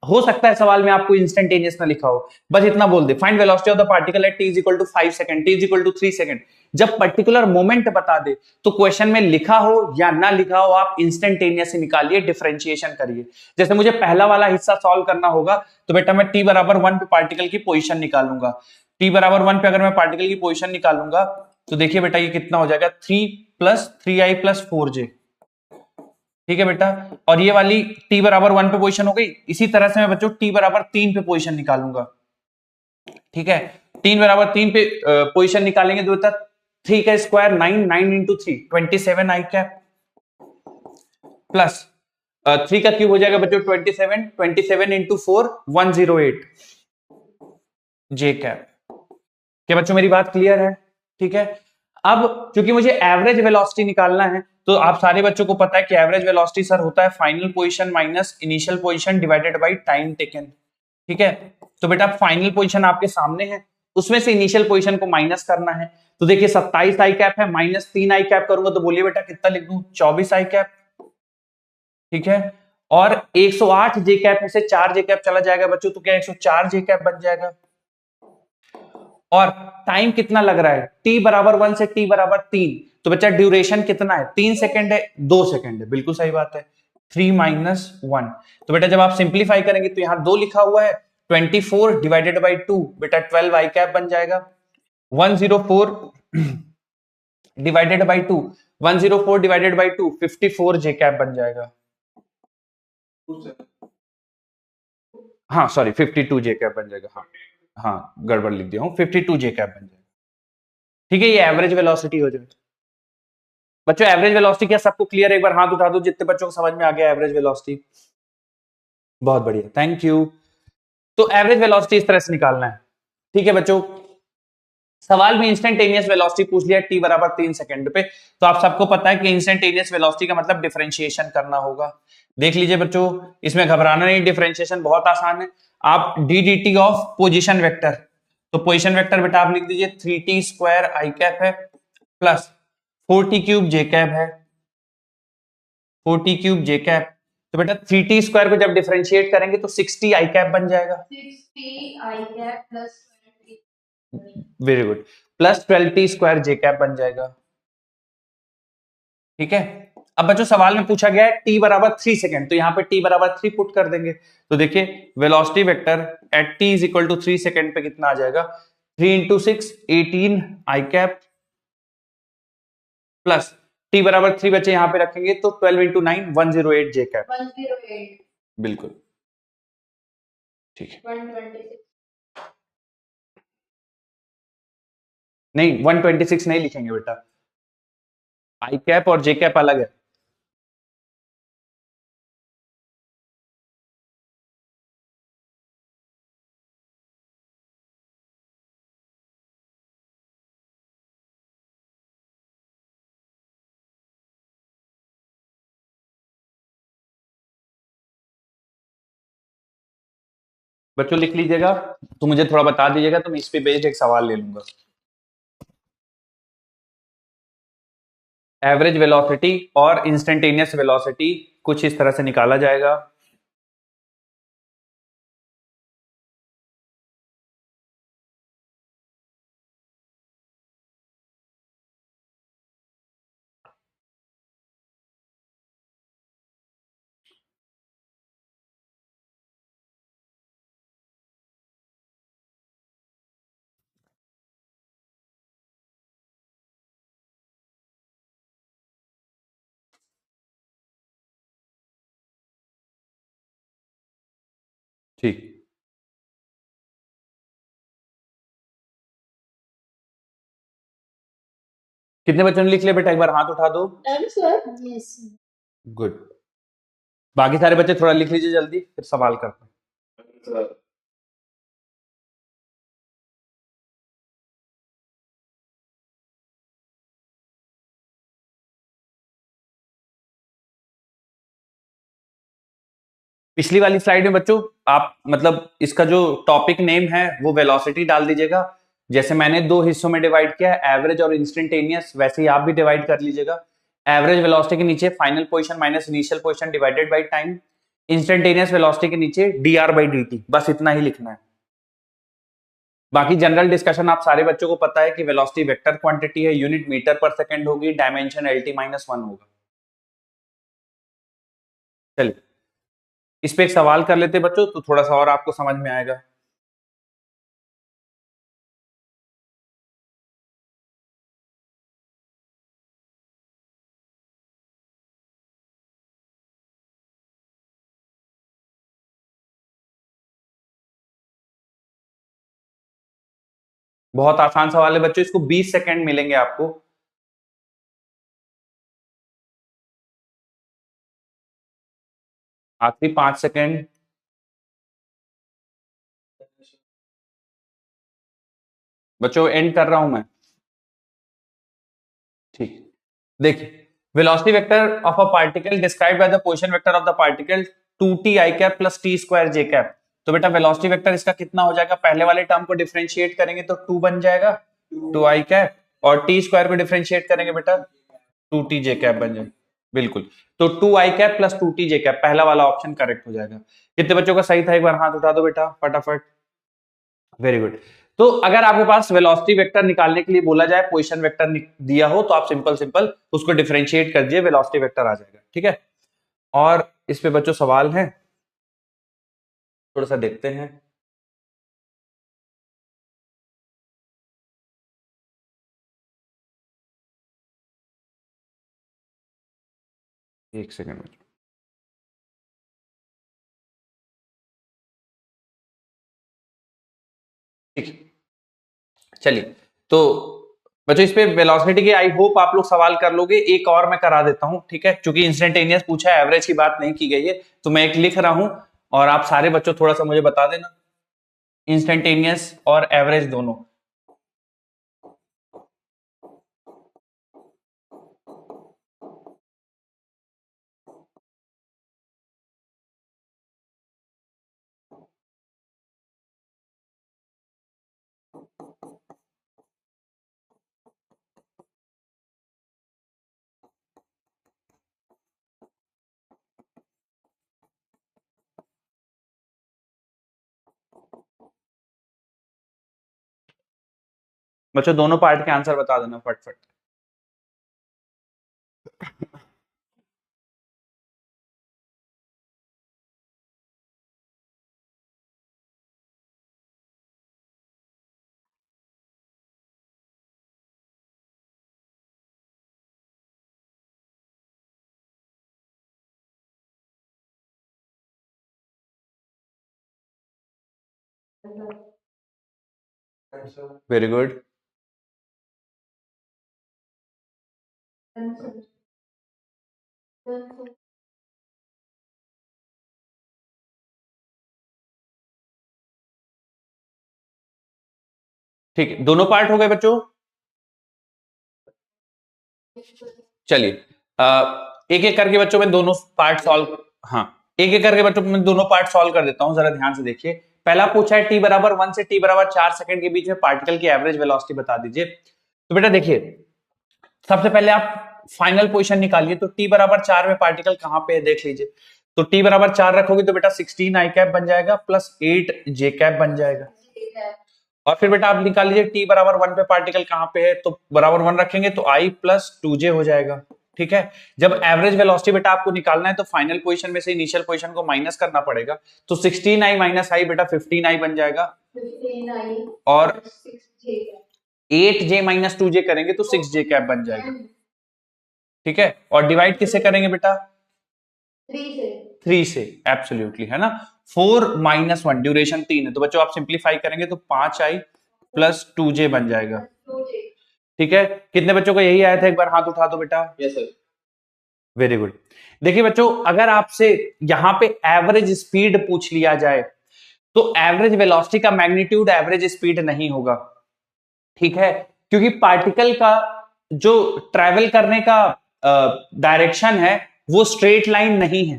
S1: हो सकता है सवाल में आपको इंस्टेंटेनियस ना लिखा हो, बस इतना बोल दे find velocity of the particle at t is equal to 5 second, t is equal to 3 second. जब पर्टिकुलर मोमेंट बता दे तो क्वेश्चन में लिखा हो या ना लिखा हो आप इंस्टेंटेनियस से निकालिए, डिफरेंशिएशन करिए। जैसे मुझे पहला वाला हिस्सा सॉल्व करना होगा तो बेटा मैं t बराबर 1 पे पार्टिकल की पोजीशन निकालूंगा। t बराबर 1 पे अगर मैं पार्टिकल की पोजीशन निकालूंगा तो देखिए बेटा ये कितना हो जाएगा, 3 प्लस 3i प्लस 4j, ठीक है बेटा। और ये वाली t बराबर 1 पे पोजीशन हो गई। इसी तरह से मैं बच्चों t बराबर 3 पे पोजीशन निकालूंगा, ठीक है। 3 बराबर 3 पे पोजीशन निकालेंगे तो बेटा 3 का स्क्वायर 9, 9 इंटू 3 27 आई कैप प्लस 3 का क्यूब हो जाएगा बच्चों 27, 27 इंटू 4 108 जे कैप। क्या बच्चों मेरी बात क्लियर है? ठीक है। अब क्योंकि मुझे एवरेज वेलोसिटी निकालना है तो आप सारे बच्चों को पता है कि एवरेज वेलोसिटी सर होता है final position minus initial position divided by time taken, ठीक है। तो बेटा फाइनल पोजीशन आपके सामने है, उसमें से इनिशियल पोजीशन को माइनस करना है। तो देखिए 27 आई कैप है, माइनस 3 आई कैप करूंगा तो बोलिए बेटा कितना लिख दूं, 24 आई कैप। ठीक है, और 108 जे कैप में से 4 जे कैप चला जाएगा बच्चों, तो क्या 104 जे कैप बन जाएगा। और टाइम कितना लग रहा है, t बराबर 1 से t बराबर 3, तो बच्चा ड्यूरेशन कितना है, 3 सेकंड है, 2 सेकंड है, बिल्कुल सही बात है, 3 माइनस 1। तो बेटा जब आप सिंप्लीफाई करेंगे तो यहां 2 लिखा हुआ है, 24 डिवाइडेड बाई 2 बेटा 12 आई कैप बन जाएगा। 104 divided by 2, 104 divided by 2 54 J cap बन जाएगा। हाँ सॉरी 52 जे कैप बन जाएगा, हाँ हाँ गड़बड़ लिख दिया हूं, 52 जे कैप बन जाएगा। ठीक है, ये एवरेज वेलोसिटी हो जाएगी बच्चों। एवरेज वेलोसिटी क्या सबको क्लियर है, एक बार हाथ उठा दो जितने बच्चों को समझ में आ गया एवरेज वेलोसिटी। बहुत बढ़िया, थैंक यू। तो एवरेज वेलोसिटी इस तरह से निकालना है। ठीक है बच्चों, सवाल में इंस्टेंटेनियस वेलोसिटी पूछ लिया t बराबर 3 सेकंड पे, तो आप सबको पता है कि इंस्टेंटेनियस वेलोसिटी का मतलब डिफरेंशिएशन करना होगा। देख लीजिए बच्चों, इसमें घबराना नहीं, डिफरेंशिएशन बहुत आसान है। आप D D T of position vector, तो पोजिशन वेक्टर बेटा आप लिख दीजिए 3t स्क्वायर आई कैप है प्लस 4t क्यूब जे कैप है, 4t क्यूब जे कैप। तो बेटा 3t स्क्वायर को जब डिफरेंशिएट करेंगे तो 6t आई कैप बन जाएगा।
S2: 60 I cap plus 20।
S1: Very good, plus 12t square J cap बन जाएगा। ठीक है, अब बच्चों सवाल में पूछा गया है t बराबर 3 सेकंड, तो यहां पे t बराबर 3 पुट कर देंगे। तो देखिए velocity vector at t is equal to 3 second पे कितना आ जाएगा, 3 into 6 18 I cap plus t बराबर 3 बच्चे यहां पे रखेंगे तो 12 इंटू 9 108 जे कैप।
S2: 108
S1: बिल्कुल ठीक है,
S2: 126
S1: नहीं 126 नहीं लिखेंगे बेटा, आई कैप और जे कैप अलग है। बच्चों लिख लीजिएगा, तो मुझे थोड़ा बता दीजिएगा, तो मैं इस पे बेस्ड एक सवाल ले लूंगा। एवरेज वेलोसिटी और इंस्टेंटेनियस वेलोसिटी कुछ इस तरह से निकाला जाएगा। ठीक, कितने बच्चों ने लिख लिया बेटा, एक बार हाथ उठा दो।
S2: यस
S1: गुड, बाकी सारे बच्चे थोड़ा लिख लीजिए जल्दी, फिर सवाल करते हैं। पिछली वाली स्लाइड में बच्चों आप मतलब इसका जो टॉपिक नेम है वो वेलोसिटी डाल दीजिएगा। जैसे मैंने 2 हिस्सों में डिवाइड किया है, एवरेज और इंस्टेंटेनियस, वैसे ही आप भी डिवाइड कर लीजिएगा। एवरेज वेलोसिटी के नीचे final position minus initial position divided by time, instantaneous velocity के नीचे dr/dt, बस इतना ही लिखना है। बाकी जनरल डिस्कशन आप सारे बच्चों को पता है कि वेलोसिटी वेक्टर क्वांटिटी है, यूनिट मीटर पर सेकंड होगी, डायमेंशन LT-1 होगा। चलिए इस पे एक सवाल कर लेते बच्चों, तो थोड़ा सा और आपको समझ में आएगा। बहुत आसान सवाल है बच्चों, इसको 20 सेकंड मिलेंगे आपको। आखिरी 5 सेकंड। बच्चों एंड कर रहा हूं मैं। ठीक, देखिए velocity vector of a particle described by the position vector of the particle 2t i cap plus t square j cap. तो बेटा वेलोसिटी वेक्टर इसका कितना हो जाएगा, पहले वाले टर्म को डिफरेंशिएट करेंगे तो 2 बन जाएगा 2 आई कैप, और टी स्क्वायर को डिफरेंशिएट करेंगे बेटा 2 टी जे कैप बन जाएगा। बिल्कुल, तो 2 आई कैप प्लस 2 टी जे कैप, पहला वाला ऑप्शन करेक्ट हो जाएगा। कितने बच्चों का सही था, एक बार हाथ उठा दो बेटा फटाफट। Very good. तो अगर आपके पास वेलोसिटी वेक्टर निकालने के लिए बोला जाए, पोजीशन वेक्टर दिया हो, तो आप सिंपल सिंपल उसको डिफरेंशिएट कर दीजिए, वेलोसिटी वेक्टर आ जाएगा। ठीक है, और इस पे बच्चों सवाल है, थोड़ा सा देखते हैं। एक सेकंड में। ठीक है, चलिए। तो बच्चों इस पे वेलोसिटी के आई होप आप लोग सवाल कर लोगे। एक और मैं करा देता हूं, ठीक है, क्योंकि इंस्टेंटेनियस पूछा है, एवरेज की बात नहीं की गई है, तो मैं एक लिख रहा हूं और आप सारे बच्चों थोड़ा सा मुझे बता देना, इंस्टेंटेनियस और एवरेज दोनों। बच्चों दोनों पार्ट के आंसर बता देना फटफट। Very good. ठीक है, दोनों पार्ट हो गए बच्चों। चलिए एक एक करके बच्चों में दोनों पार्ट सॉल्व, हाँ एक एक करके बच्चों में दोनों पार्ट सॉल्व कर देता हूं, जरा ध्यान से देखिए। पहला पूछा है टी बराबर 1 से टी बराबर 4 सेकंड के बीच में पार्टिकल की एवरेज वेलोसिटी बता दीजिए। तो बेटा देखिए, सबसे पहले आप फाइनल पोजीशन निकालिए, तो टी बराबर 4 में पार्टिकल कहां पे है देख लीजिए। तो टी बराबर 4 रखोगे तो बेटा 16 आई कैप बन जाएगा प्लस 8 जे कैप बन जाएगा। और फिर बेटा आप निकाल लीजिए टी बराबर 1 पे पार्टिकल कहां पे है, तो बराबर 1 रखेंगे तो आई प्लस 2 जे हो जाएगा। ठीक है, जब एवरेज वेलोसिटी बेटा आपको निकालना है तो फाइनल पोजीशन में से इनिशियल पोजीशन को माइनस करना पड़ेगा, तो 16 आई माइनस आई बेटा 15 आई बन जाएगा, और 8 जे माइनस 2 जे करेंगे तो 6 जे कैप बन जाएगा। ठीक है, और डिवाइड किससे करेंगे बेटा, 3 से, एब्सोल्युटली, है ना। 4 माइनस 1, ड्यूरेशन 3 है, तो बच्चों आप सिंप्लीफाई करेंगे तो 5 आई प्लस 2 जे बन जाएगा। ठीक है, कितने बच्चों को यही आया था, एक बार हाथ उठा दो बेटा। Yes sir. Very good. देखिए बच्चों, अगर आपसे यहां पे एवरेज स्पीड पूछ लिया जाए तो एवरेज वेलोसिटी का मैग्नीट्यूड एवरेज स्पीड नहीं होगा। ठीक है, क्योंकि पार्टिकल का जो ट्रेवल करने का डायरेक्शन है वो स्ट्रेट लाइन नहीं है,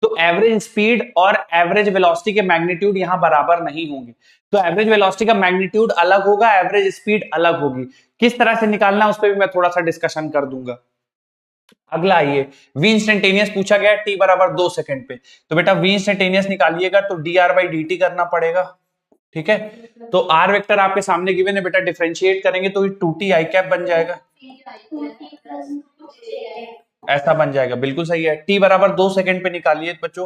S1: तो एवरेज स्पीड और एवरेज वेलोसिटी के मैग्नीट्यूड यहां बराबर नहीं होंगे। तो एवरेज वेलोसिटी का मैग्नीट्यूड अलग होगा, एवरेज स्पीड अलग होगी। किस तरह से निकालना उस पर भी मैं थोड़ा सा डिस्कशन कर दूंगा। अगला आइए, वी इंस्टेंटेनियस पूछा गया टी बराबर 2 सेकंड पे, तो बेटा वी इंस्टेंटेनियस निकालिएगा तो D R by D T करना पड़ेगा। ठीक है, तो आर वेक्टर आपके सामने गिवन है बेटा, डिफरेंशिएट करेंगे तो 2t आई कैप बन जाएगा, ऐसा बन जाएगा, बिल्कुल सही है। t बराबर 2 सेकंड पे निकालिए बच्चों,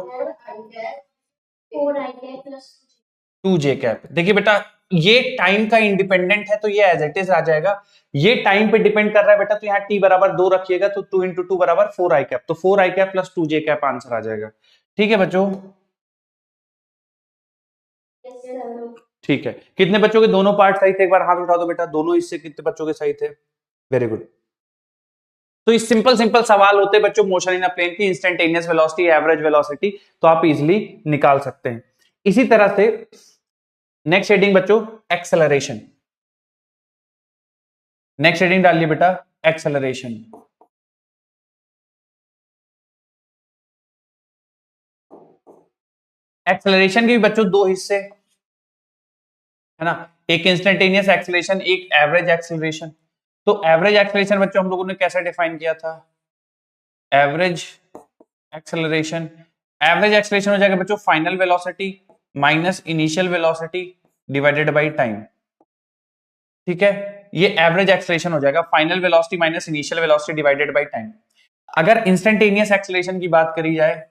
S1: 2 जे कैप। देखिए बेटा, ये टाइम का इंडिपेंडेंट है तो ये एज इट इज आ जाएगा, ये टाइम पे डिपेंड कर रहा है बेटा, तो यहाँ t बराबर 2 रखिएगा तो 2 इंटू 2 बराबर 4 आई कैप, तो 4 आई कैप प्लस 2 जे कैप आंसर आ जाएगा। ठीक है बच्चों, ठीक है, कितने बच्चों के दोनों पार्ट सही थे, एक बार हाथ उठा दो बेटा, दोनों इससे कितने बच्चों के सही थे। Very good. तो इस सिंपल सिंपल सवाल होते हैं बच्चों मोशन इन अ प्लेन की, इंस्टेंटेनियस वेलोसिटी, एवरेज वेलोसिटी, तो आप इजीली निकाल सकते हैं। इसी तरह से नेक्स्ट हेडिंग बच्चों एक्सेलरेशन, नेक्स्ट हेडिंग डालिए बेटा एक्सेलरेशन। एक्सेलरेशन के भी बच्चों दो हिस्से है ना, एक इंस्टेंटेनियस एक्सेलरेशन, एक एवरेज एक्सेलरेशन। तो एवरेज एक्सेलरेशन बच्चों हम लोगों ने कैसे डिफाइन किया था? एवरेज एक्सेलरेशन, एवरेज एक्सेलरेशन हो जाएगा बच्चों final velocity minus initial velocity divided by time. ठीक है, ये एवरेज एक्सेलरेशन हो जाएगा, final velocity minus initial velocity divided by time. अगर इंस्टेंटेनियस एक्सेलरेशन की बात करी जाए,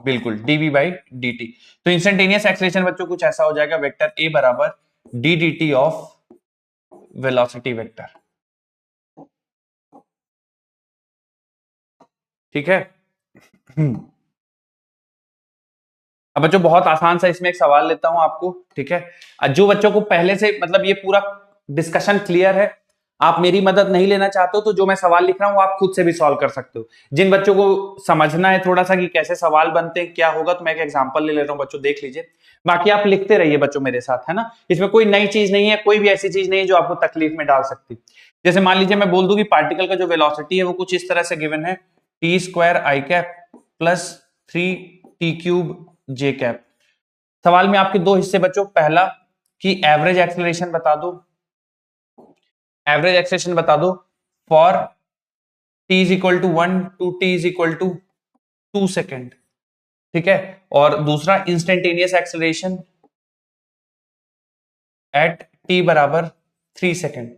S1: बिल्कुल dv बाई dt। तो इंस्टेंटेनियस एक्सेलरेशन बच्चों कुछ ऐसा हो जाएगा, वेक्टर a बराबर d dt of velocity vector. ठीक है। अब बच्चों बहुत आसान सा इसमें एक सवाल लेता हूं आपको, ठीक है। जो बच्चों को पहले से मतलब ये पूरा डिस्कशन क्लियर है, आप मेरी मदद नहीं लेना चाहते हो तो जो मैं सवाल लिख रहा हूं आप खुद से भी सॉल्व कर सकते हो। जिन बच्चों को समझना है थोड़ा सा कि कैसे सवाल बनते हैं क्या होगा, तो मैं एक एग्जांपल ले लेता हूं बच्चों, देख लीजिए। बाकी आप लिखते रहिए बच्चों मेरे साथ, है ना। इसमें कोई नई चीज नहीं है, कोई भी ऐसी चीज नहीं है जो आपको तकलीफ में डाल सकती। जैसे मान लीजिए मैं बोल दूं कि पार्टिकल का जो वेलोसिटी है वो कुछ इस तरह से गिवन है, टी स्क्वायर आई कैप प्लस 3 टी क्यूब जे कैप। सवाल में आपके दो हिस्से बच्चों, पहला कि एवरेज एक्सेलरेशन बता दो, एवरेज एक्सेलरेशन बता दो for T is equal to 1 to T is equal to 2 second. ठीक है, और दूसरा इंस्टेंटेनियस एक्सेलरेशन एट टी बराबर 3 सेकेंड।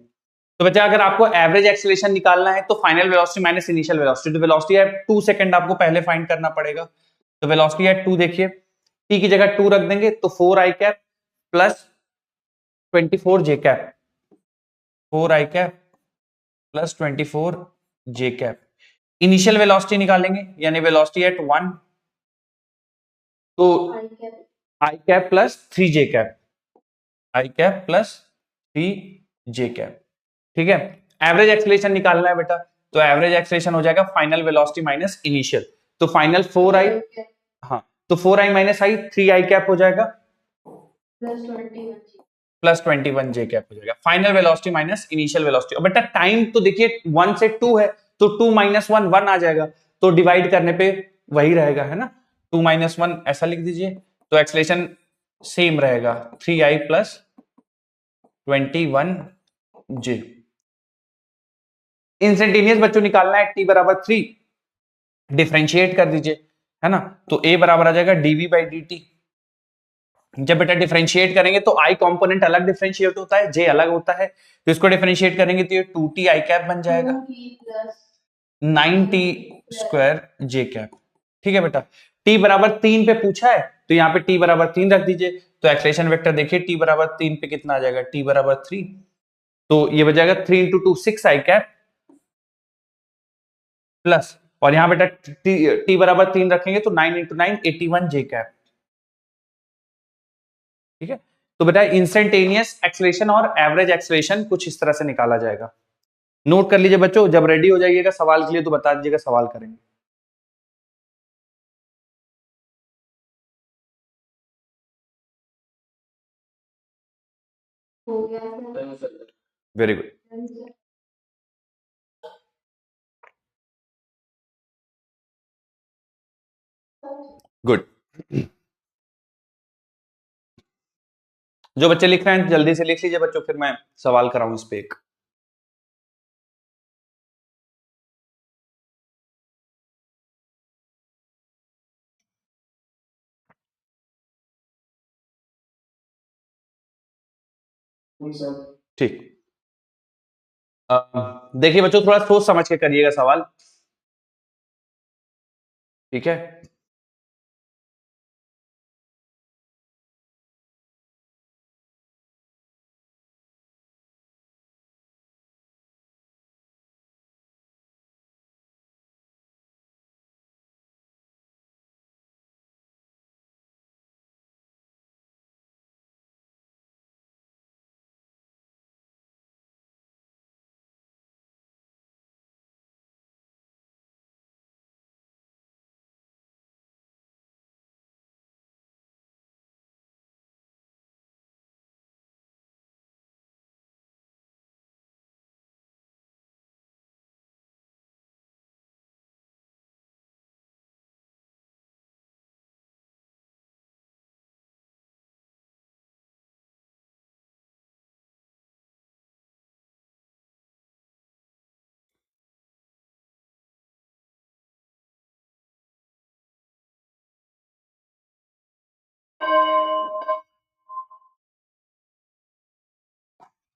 S1: तो बच्चा अगर आपको एवरेज एक्सेलरेशन निकालना है तो final velocity minus initial velocity, तो वेलोसिटी एट 2 सेकेंड आपको पहले फाइंड करना पड़ेगा। तो वेलोसिटी एट 2 देखिए, टी की जगह 2 रख देंगे तो 4 आई कैप प्लस 24 जे कैप, 4 आई कैप प्लस 24 जे कैप। इनिशियल वेलोसिटी निकालेंगे यानी वेलोसिटी एट 1, तो आई कैप प्लस 3 जे कैप, आई कैप प्लस 3 जे कैप। ठीक है, एवरेज एक्सेलरेशन निकालना है बेटा, तो एवरेज एक्सेलरेशन हो जाएगा फाइनल वेलोसिटी माइनस इनिशियल। तो फाइनल 4 आई, हाँ तो 4 आई माइनस आई 3 आई कैप हो जाएगा प्लस 21 जे कैप हो जाएगा, final velocity minus initial velocity. और बेटा टाइम तो देखिए 1 से 2 है, तो 2 माइनस 1 1 आ जाएगा, तो डिवाइड करने पे वही रहेगा, है ना। 2 माइनस 1 ऐसा लिख दीजिए, तो एक्सेलरेशन सेम रहेगा 3 आई प्लस 21 जे। इंस्टेंटेनियस बच्चों निकालना है टी बराबर 3, डिफरेंशिएट कर दीजिए, है ना। तो ए बराबर आ जाएगा डीवी बाई डी टी। जब बेटा डिफरेंशिएट करेंगे तो आई कंपोनेंट अलग डिफरेंशिएट होता है, जे अलग होता है, तो इसको डिफरेंशिएट करेंगे तो ये 2t आई कैप बन जाएगा 9t स्क्वायर जे कैप। ठीक है बेटा, t बराबर 3 पे पूछा है तो यहाँ पे t बराबर 3 रख दीजिए, तो एक्सेलरेशन वेक्टर देखिए t बराबर 3 पे कितना आ जाएगा, t बराबर 3, तो ये बच जाएगा 3 इंटू 2 6 आई कैप प्लस, और यहां बेटा t बराबर 3 रखेंगे तो 9 इंटू 9 81 जे कैप। ठीक है, तो बेटा इंस्टेंटेनियस एक्सेलरेशन और एवरेज एक्सेलरेशन कुछ इस तरह से निकाला जाएगा। नोट कर लीजिए बच्चों, जब रेडी हो जाइएगा सवाल के लिए तो बता दीजिएगा, सवाल करेंगे। Very good, good. जो बच्चे लिख रहे हैं जल्दी से लिख लीजिए बच्चों, फिर मैं सवाल कराऊं इस पे एक। ठीक, देखिए बच्चों थोड़ा सोच समझ के करिएगा सवाल, ठीक है।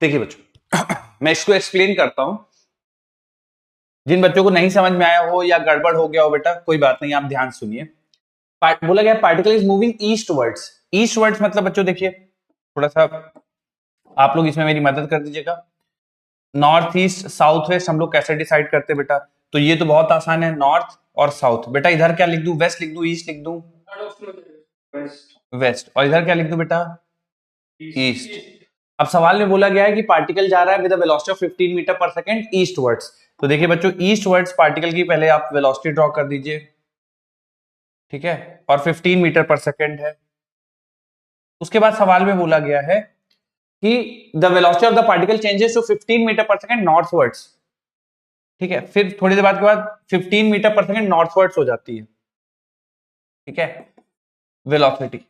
S1: देखिए बच्चों मैं इसको एक्सप्लेन करता हूं, जिन बच्चों को नहीं समझ में आया हो या गड़बड़ हो गया हो बेटा कोई बात नहीं, आप ध्यान सुनिए। बोला गया particle is moving eastwards. Eastwards मतलब बच्चों देखिए थोड़ा सा आप लोग इसमें मेरी मदद कर दीजिएगा। नॉर्थ ईस्ट साउथ वेस्ट हम लोग कैसे डिसाइड करते हैं बेटा? तो ये तो बहुत आसान है, नॉर्थ और साउथ। बेटा इधर क्या लिख दूं? वेस्ट लिख दूं, ईस्ट लिख दूं? वेस्ट। और इधर क्या लिख दूं बेटा? ईस्ट। अब सवाल में बोला गया है कि पार्टिकल जा रहा है with a velocity of 15 metre per second eastwards. तो देखिए बच्चों ईस्टवर्ड्स पार्टिकल की पहले आप वेलोसिटी ड्रॉ कर दीजिए, ठीक है, और 15 मीटर पर सेकंड है। उसके बाद सवाल में बोला गया है कि the velocity of the particle changes to 15 metre per second northwards, ठीक है, फिर थोड़ी देर बाद के बाद 15 मीटर पर सेकंड नॉर्थवर्ड्स हो जाती है, ठीक है, वेलोसिटी।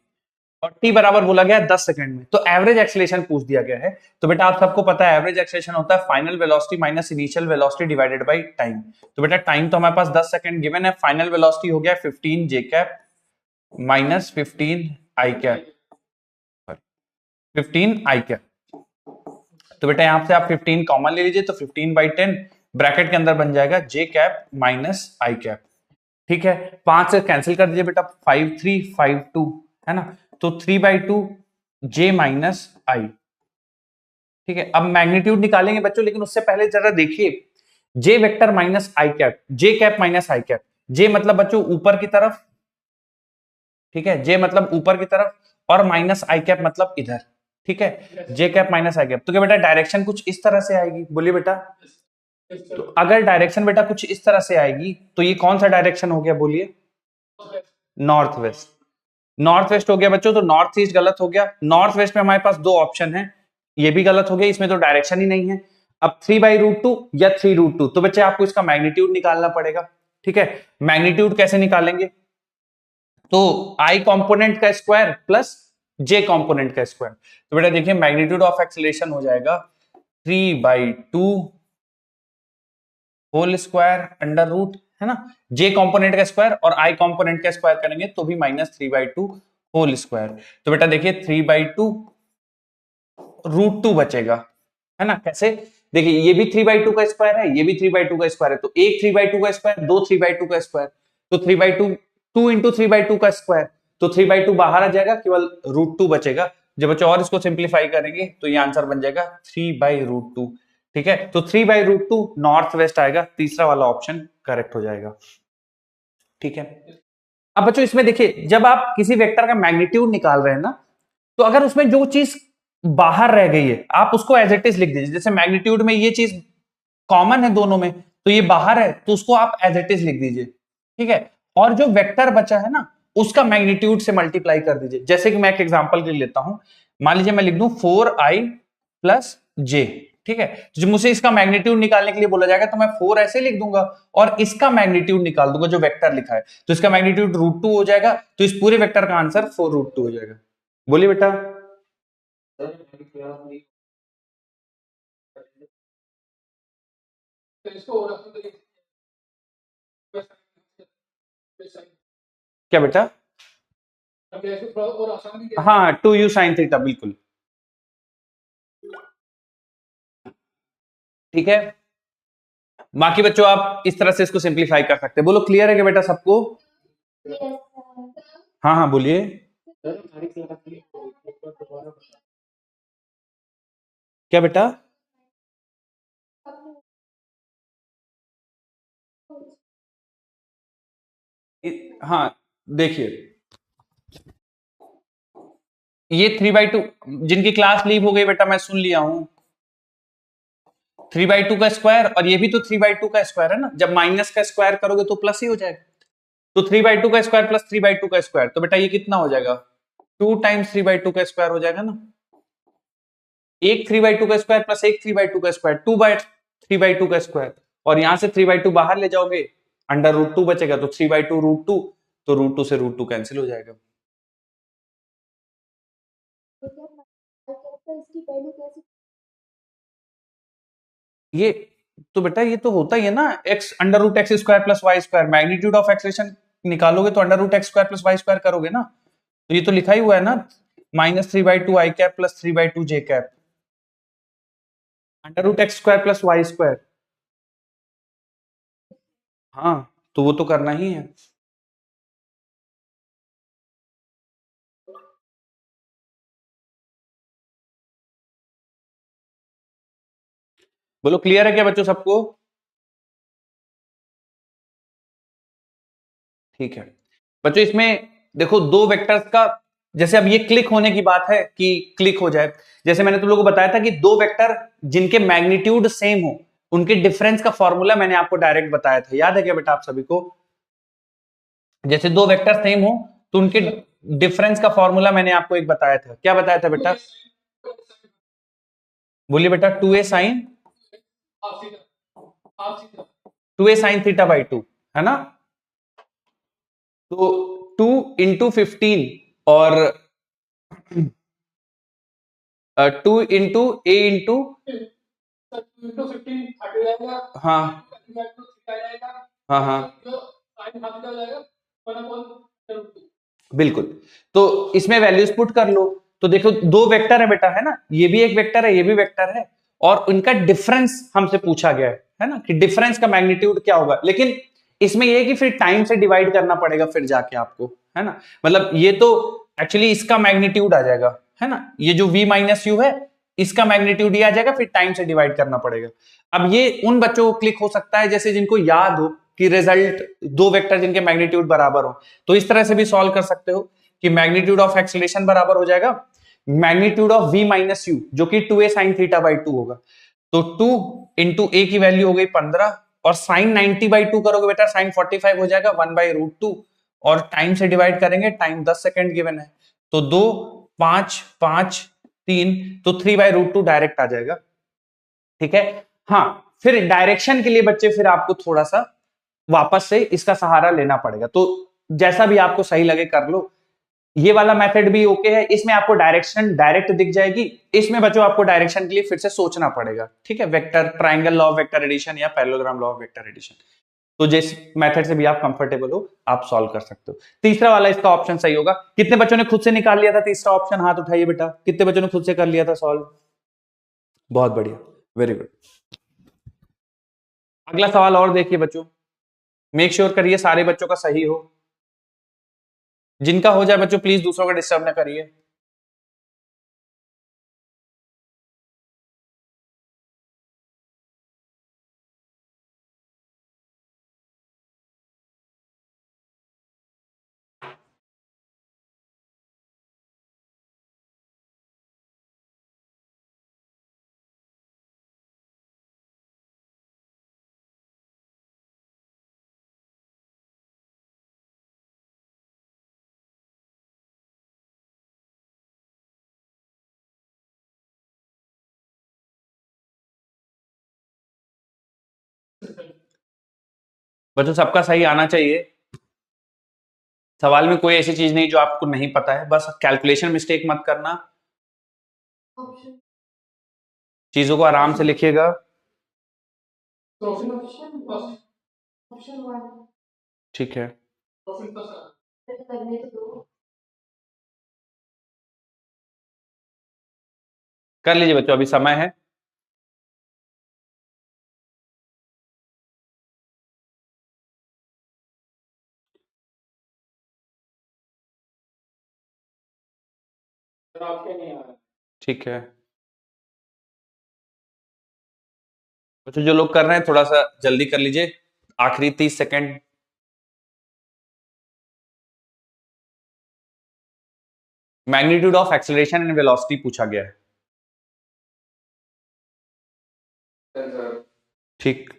S1: और टी बराबर बोला गया 10 सेकंड में। तो एवरेज एक्सेलरेशन पूछ दिया गया है। तो बेटा आप सबको पता है एवरेज एक्सेलरेशन होता है final velocity minus initial velocity divided by time. तो बेटा टाइम तो हमारे पास 10 सेकंड गिवन है, फाइनल वेलोसिटी हो गया 15 जे कैप माइनस 15 आई कैप, 15 आई कैप। तो बेटा यहां से आप 15 कॉमन ले लीजिए, तो 15/10 ब्रैकेट के अंदर बन जाएगा जे कैप माइनस आई कैप, ठीक है। 5 से कैंसिल कर दीजिए बेटा, 5 3 5 2 है ना, तो 3/2 जे माइनस आई, ठीक है। अब मैग्नीट्यूड निकालेंगे बच्चों, लेकिन उससे पहले जरा देखिए जे वेक्टर माइनस आई कैप, जे कैप माइनस आई कैप। जे मतलब बच्चों ऊपर की तरफ, ठीक है, जे मतलब ऊपर की तरफ, और माइनस आई कैप मतलब इधर, ठीक है, जे कैप माइनस आई कैप। तो क्या बेटा डायरेक्शन कुछ इस तरह से आएगी? बोलिए बेटा। तो अगर डायरेक्शन बेटा कुछ इस तरह से आएगी तो ये कौन सा डायरेक्शन हो गया? बोलिए। North west. नॉर्थ वेस्ट हो गया बच्चों, तो नॉर्थ ईस्ट गलत हो गया। नॉर्थ वेस्ट में हमारे पास दो ऑप्शन है, ये भी गलत हो गया, इसमें तो डायरेक्शन ही नहीं है। अब 3/√2 या 3√2, तो बच्चे आपको इसका मैग्नीट्यूड निकालना पड़ेगा, ठीक है। मैग्नीट्यूड कैसे निकालेंगे? तो आई कंपोनेंट का स्क्वायर प्लस जे कंपोनेंट का स्क्वायर। तो बेटा देखिए मैग्नीट्यूड ऑफ एक्सेलरेशन हो जाएगा 3/2 होल स्क्वायर अंडर रूट, है ना, जे कंपोनेंट का स्क्वायर और आई कंपोनेंट का स्क्वायर करेंगे तो भी माइनस 3/2 होल स्क्वायर। तो बेटा देखिए 3/2 √2 बचेगा, है ना। कैसे? देखिए ये भी 3/2 का स्क्वायर है, ये भी 3/2 का स्क्वायर है, तो एक 3/2 का स्क्वायर, दो 3/2 का स्क्वायर, तो 3/2 2 इंटू 3/2 का स्क्वायर, तो 3/2 बाहर आ जाएगा, केवल √2 बचेगा। जब बच्चों और इसको सिंप्लीफाई करेंगे तो ये आंसर बन जाएगा 3/√2, ठीक है। तो 3/√2 नॉर्थ वेस्ट आएगा, तीसरा वाला ऑप्शन करेक्ट हो जाएगा, ठीक है। अब बच्चों इसमें देखिए जब आप किसी वेक्टर का मैग्नीट्यूड निकाल रहे हैं ना, तो अगर उसमें जो चीज बाहर रह गई है आप उसको एज इट इज लिख दीजिए। जैसे मैग्नीट्यूड में ये चीज कॉमन है दोनों में, तो ये बाहर है तो उसको आप एज इट इज लिख दीजिए, ठीक है। और जो वेक्टर बचा है ना उसका मैग्नीट्यूड से मल्टीप्लाई कर दीजिए। जैसे कि मैं एक एग्जांपल के लिए लेता हूं, मान लीजिए मैं लिख दूं 4i प्लस जे, ठीक है। तो जब मुझे इसका मैग्नीट्यूड निकालने के लिए बोला जाएगा तो मैं 4 ऐसे लिख दूंगा और इसका मैग्नीट्यूड निकाल दूंगा जो वेक्टर लिखा है, तो इसका मैग्नीट्यूड √2 हो जाएगा, तो इस पूरे वेक्टर का आंसर 4√2 हो जाएगा। बोलिए बेटा। क्या बेटा? हाँ 2u sin थीटा, बिल्कुल ठीक है। बाकी बच्चों आप इस तरह से इसको सिंप्लीफाई कर सकते हैं। बोलो क्लियर है क्या बेटा सबको? हाँ हाँ बोलिए। क्या बेटा? हाँ देखिए ये 3/2 जिनकी क्लास लीव हो गई बेटा मैं सुन लिया हूं, 3/2 का स्क्वायर, और ये भी तो 3/2 का स्क्वायर है ना, जब माइनस का स्क्वायर करोगे तो प्लस ही हो जाएगा। तो 3/2 का स्क्वायर प्लस 3/2 का स्क्वायर, तो बेटा ये कितना हो जाएगा? 2 टाइम्स 3/2 का स्क्वायर हो जाएगा ना। एक 3/2 का स्क्वायर प्लस एक 3/2 का स्क्वायर, 2/3/2 का स्क्वायर, और यहां से 3/2 बाहर ले जाओगे अंडर √2 बचेगा, तो 3/2 √2, तो √2 से √2 कैंसिल हो जाएगा। ये तो बेटा ये तो होता ही है ना, x √x² plus y², magnitude of acceleration निकालोगे तो √x² प्लस y² करोगे ना, तो ये तो लिखा ही हुआ है ना, -3/2 i cap plus 3/2 j cap. √x² + y²। हाँ, तो वो तो करना ही है। बोलो क्लियर है क्या बच्चों सबको? ठीक है बच्चों, इसमें देखो दो वेक्टर्स का, जैसे अब ये क्लिक होने की बात है कि क्लिक हो जाए, जैसे मैंने तुम लोगों को बताया था कि दो वेक्टर जिनके मैग्नीट्यूड सेम हो उनके डिफरेंस का फॉर्मूला मैंने आपको डायरेक्ट बताया था, याद है क्या बेटा आप सभी को? जैसे दो वेक्टर सेम हो तो उनके डिफरेंस का फॉर्मूला मैंने आपको एक बताया था, क्या बताया था बेटा? बोलिए बेटा। 2a साइन 2a साइन θ/2 है ना? तो 2 × 15 और 2 × a × हाँ हाँ हाँ बिल्कुल। तो इसमें वैल्यूज पुट कर लो, तो देखो दो वेक्टर है बेटा, है ना? ये भी एक वेक्टर है, ये भी वेक्टर है, और उनका डिफरेंस हमसे पूछा गया है ना, कि डिफरेंस का मैग्नीट्यूड क्या होगा। लेकिन इसमें ये है कि फिर टाइम से डिवाइड करना पड़ेगा फिर जाके आपको, है ना? मतलब ये तो एक्चुअली इसका मैग्नीट्यूड आ जाएगा, है ना? ये जो v - u है इसका मैग्नीट्यूड ये आ जाएगा, फिर टाइम से डिवाइड करना पड़ेगा। अब ये उन बच्चों को क्लिक हो सकता है जैसे जिनको याद हो कि रिजल्ट दो वेक्टर जिनके मैग्नीट्यूड बराबर हो, तो इस तरह से भी सॉल्व कर सकते हो कि मैग्नीट्यूड ऑफ एक्सीलरेशन बराबर हो जाएगा मैग्नीट्यूड ऑफ v - u, जो कि 2a sin θ/2 होगा। तो 2 × a की वैल्यू हो गई 15, और sin 90/2 करोगे बेटा sin 45 हो जाएगा 1/√2, और टाइम से डिवाइड करेंगे, टाइम 10 सेकंड गिवन है, तो 2 5 5 3, तो 3/√2 डायरेक्ट आ जाएगा। ठीक है। हाँ, फिर डायरेक्शन के लिए बच्चे फिर आपको थोड़ा सा वापस से इसका सहारा लेना पड़ेगा, तो जैसा भी आपको सही लगे कर लो। ये वाला मेथड भी ओके है, इसमें आपको डायरेक्शन डायरेक्ट दिख जाएगी, इसमें बच्चों आपको डायरेक्शन के लिए फिर से सोचना पड़ेगा। ठीक है, vector triangle law of vector addition या parallelogram law of vector addition, तो जिस मेथड से भी आप कंफर्टेबल हो आप सॉल्व कर सकते हो। तीसरा वाला इसका ऑप्शन सही होगा। कितने बच्चों ने खुद से निकाल लिया था तीसरा ऑप्शन? हाथ उठाइए बेटा, कितने बच्चों ने खुद से कर लिया था सॉल्व? बहुत बढ़िया, वेरी गुड। अगला सवाल और देखिए बच्चों, मेक श्योर करिए सारे बच्चों का सही हो, जिनका हो जाए बच्चों प्लीज दूसरों का डिस्टर्ब ना करिए। बच्चों सबका सही आना चाहिए, सवाल में कोई ऐसी चीज नहीं जो आपको नहीं पता है, बस कैलकुलेशन मिस्टेक मत करना, चीजों को आराम से लिखिएगा। ठीक है, कर लीजिए बच्चों, अभी समय है। ठीक है बच्चों, जो लोग कर रहे हैं थोड़ा सा जल्दी कर लीजिए, आखिरी 30 second. Magnitude of acceleration and velocity पूछा गया है। ठीक,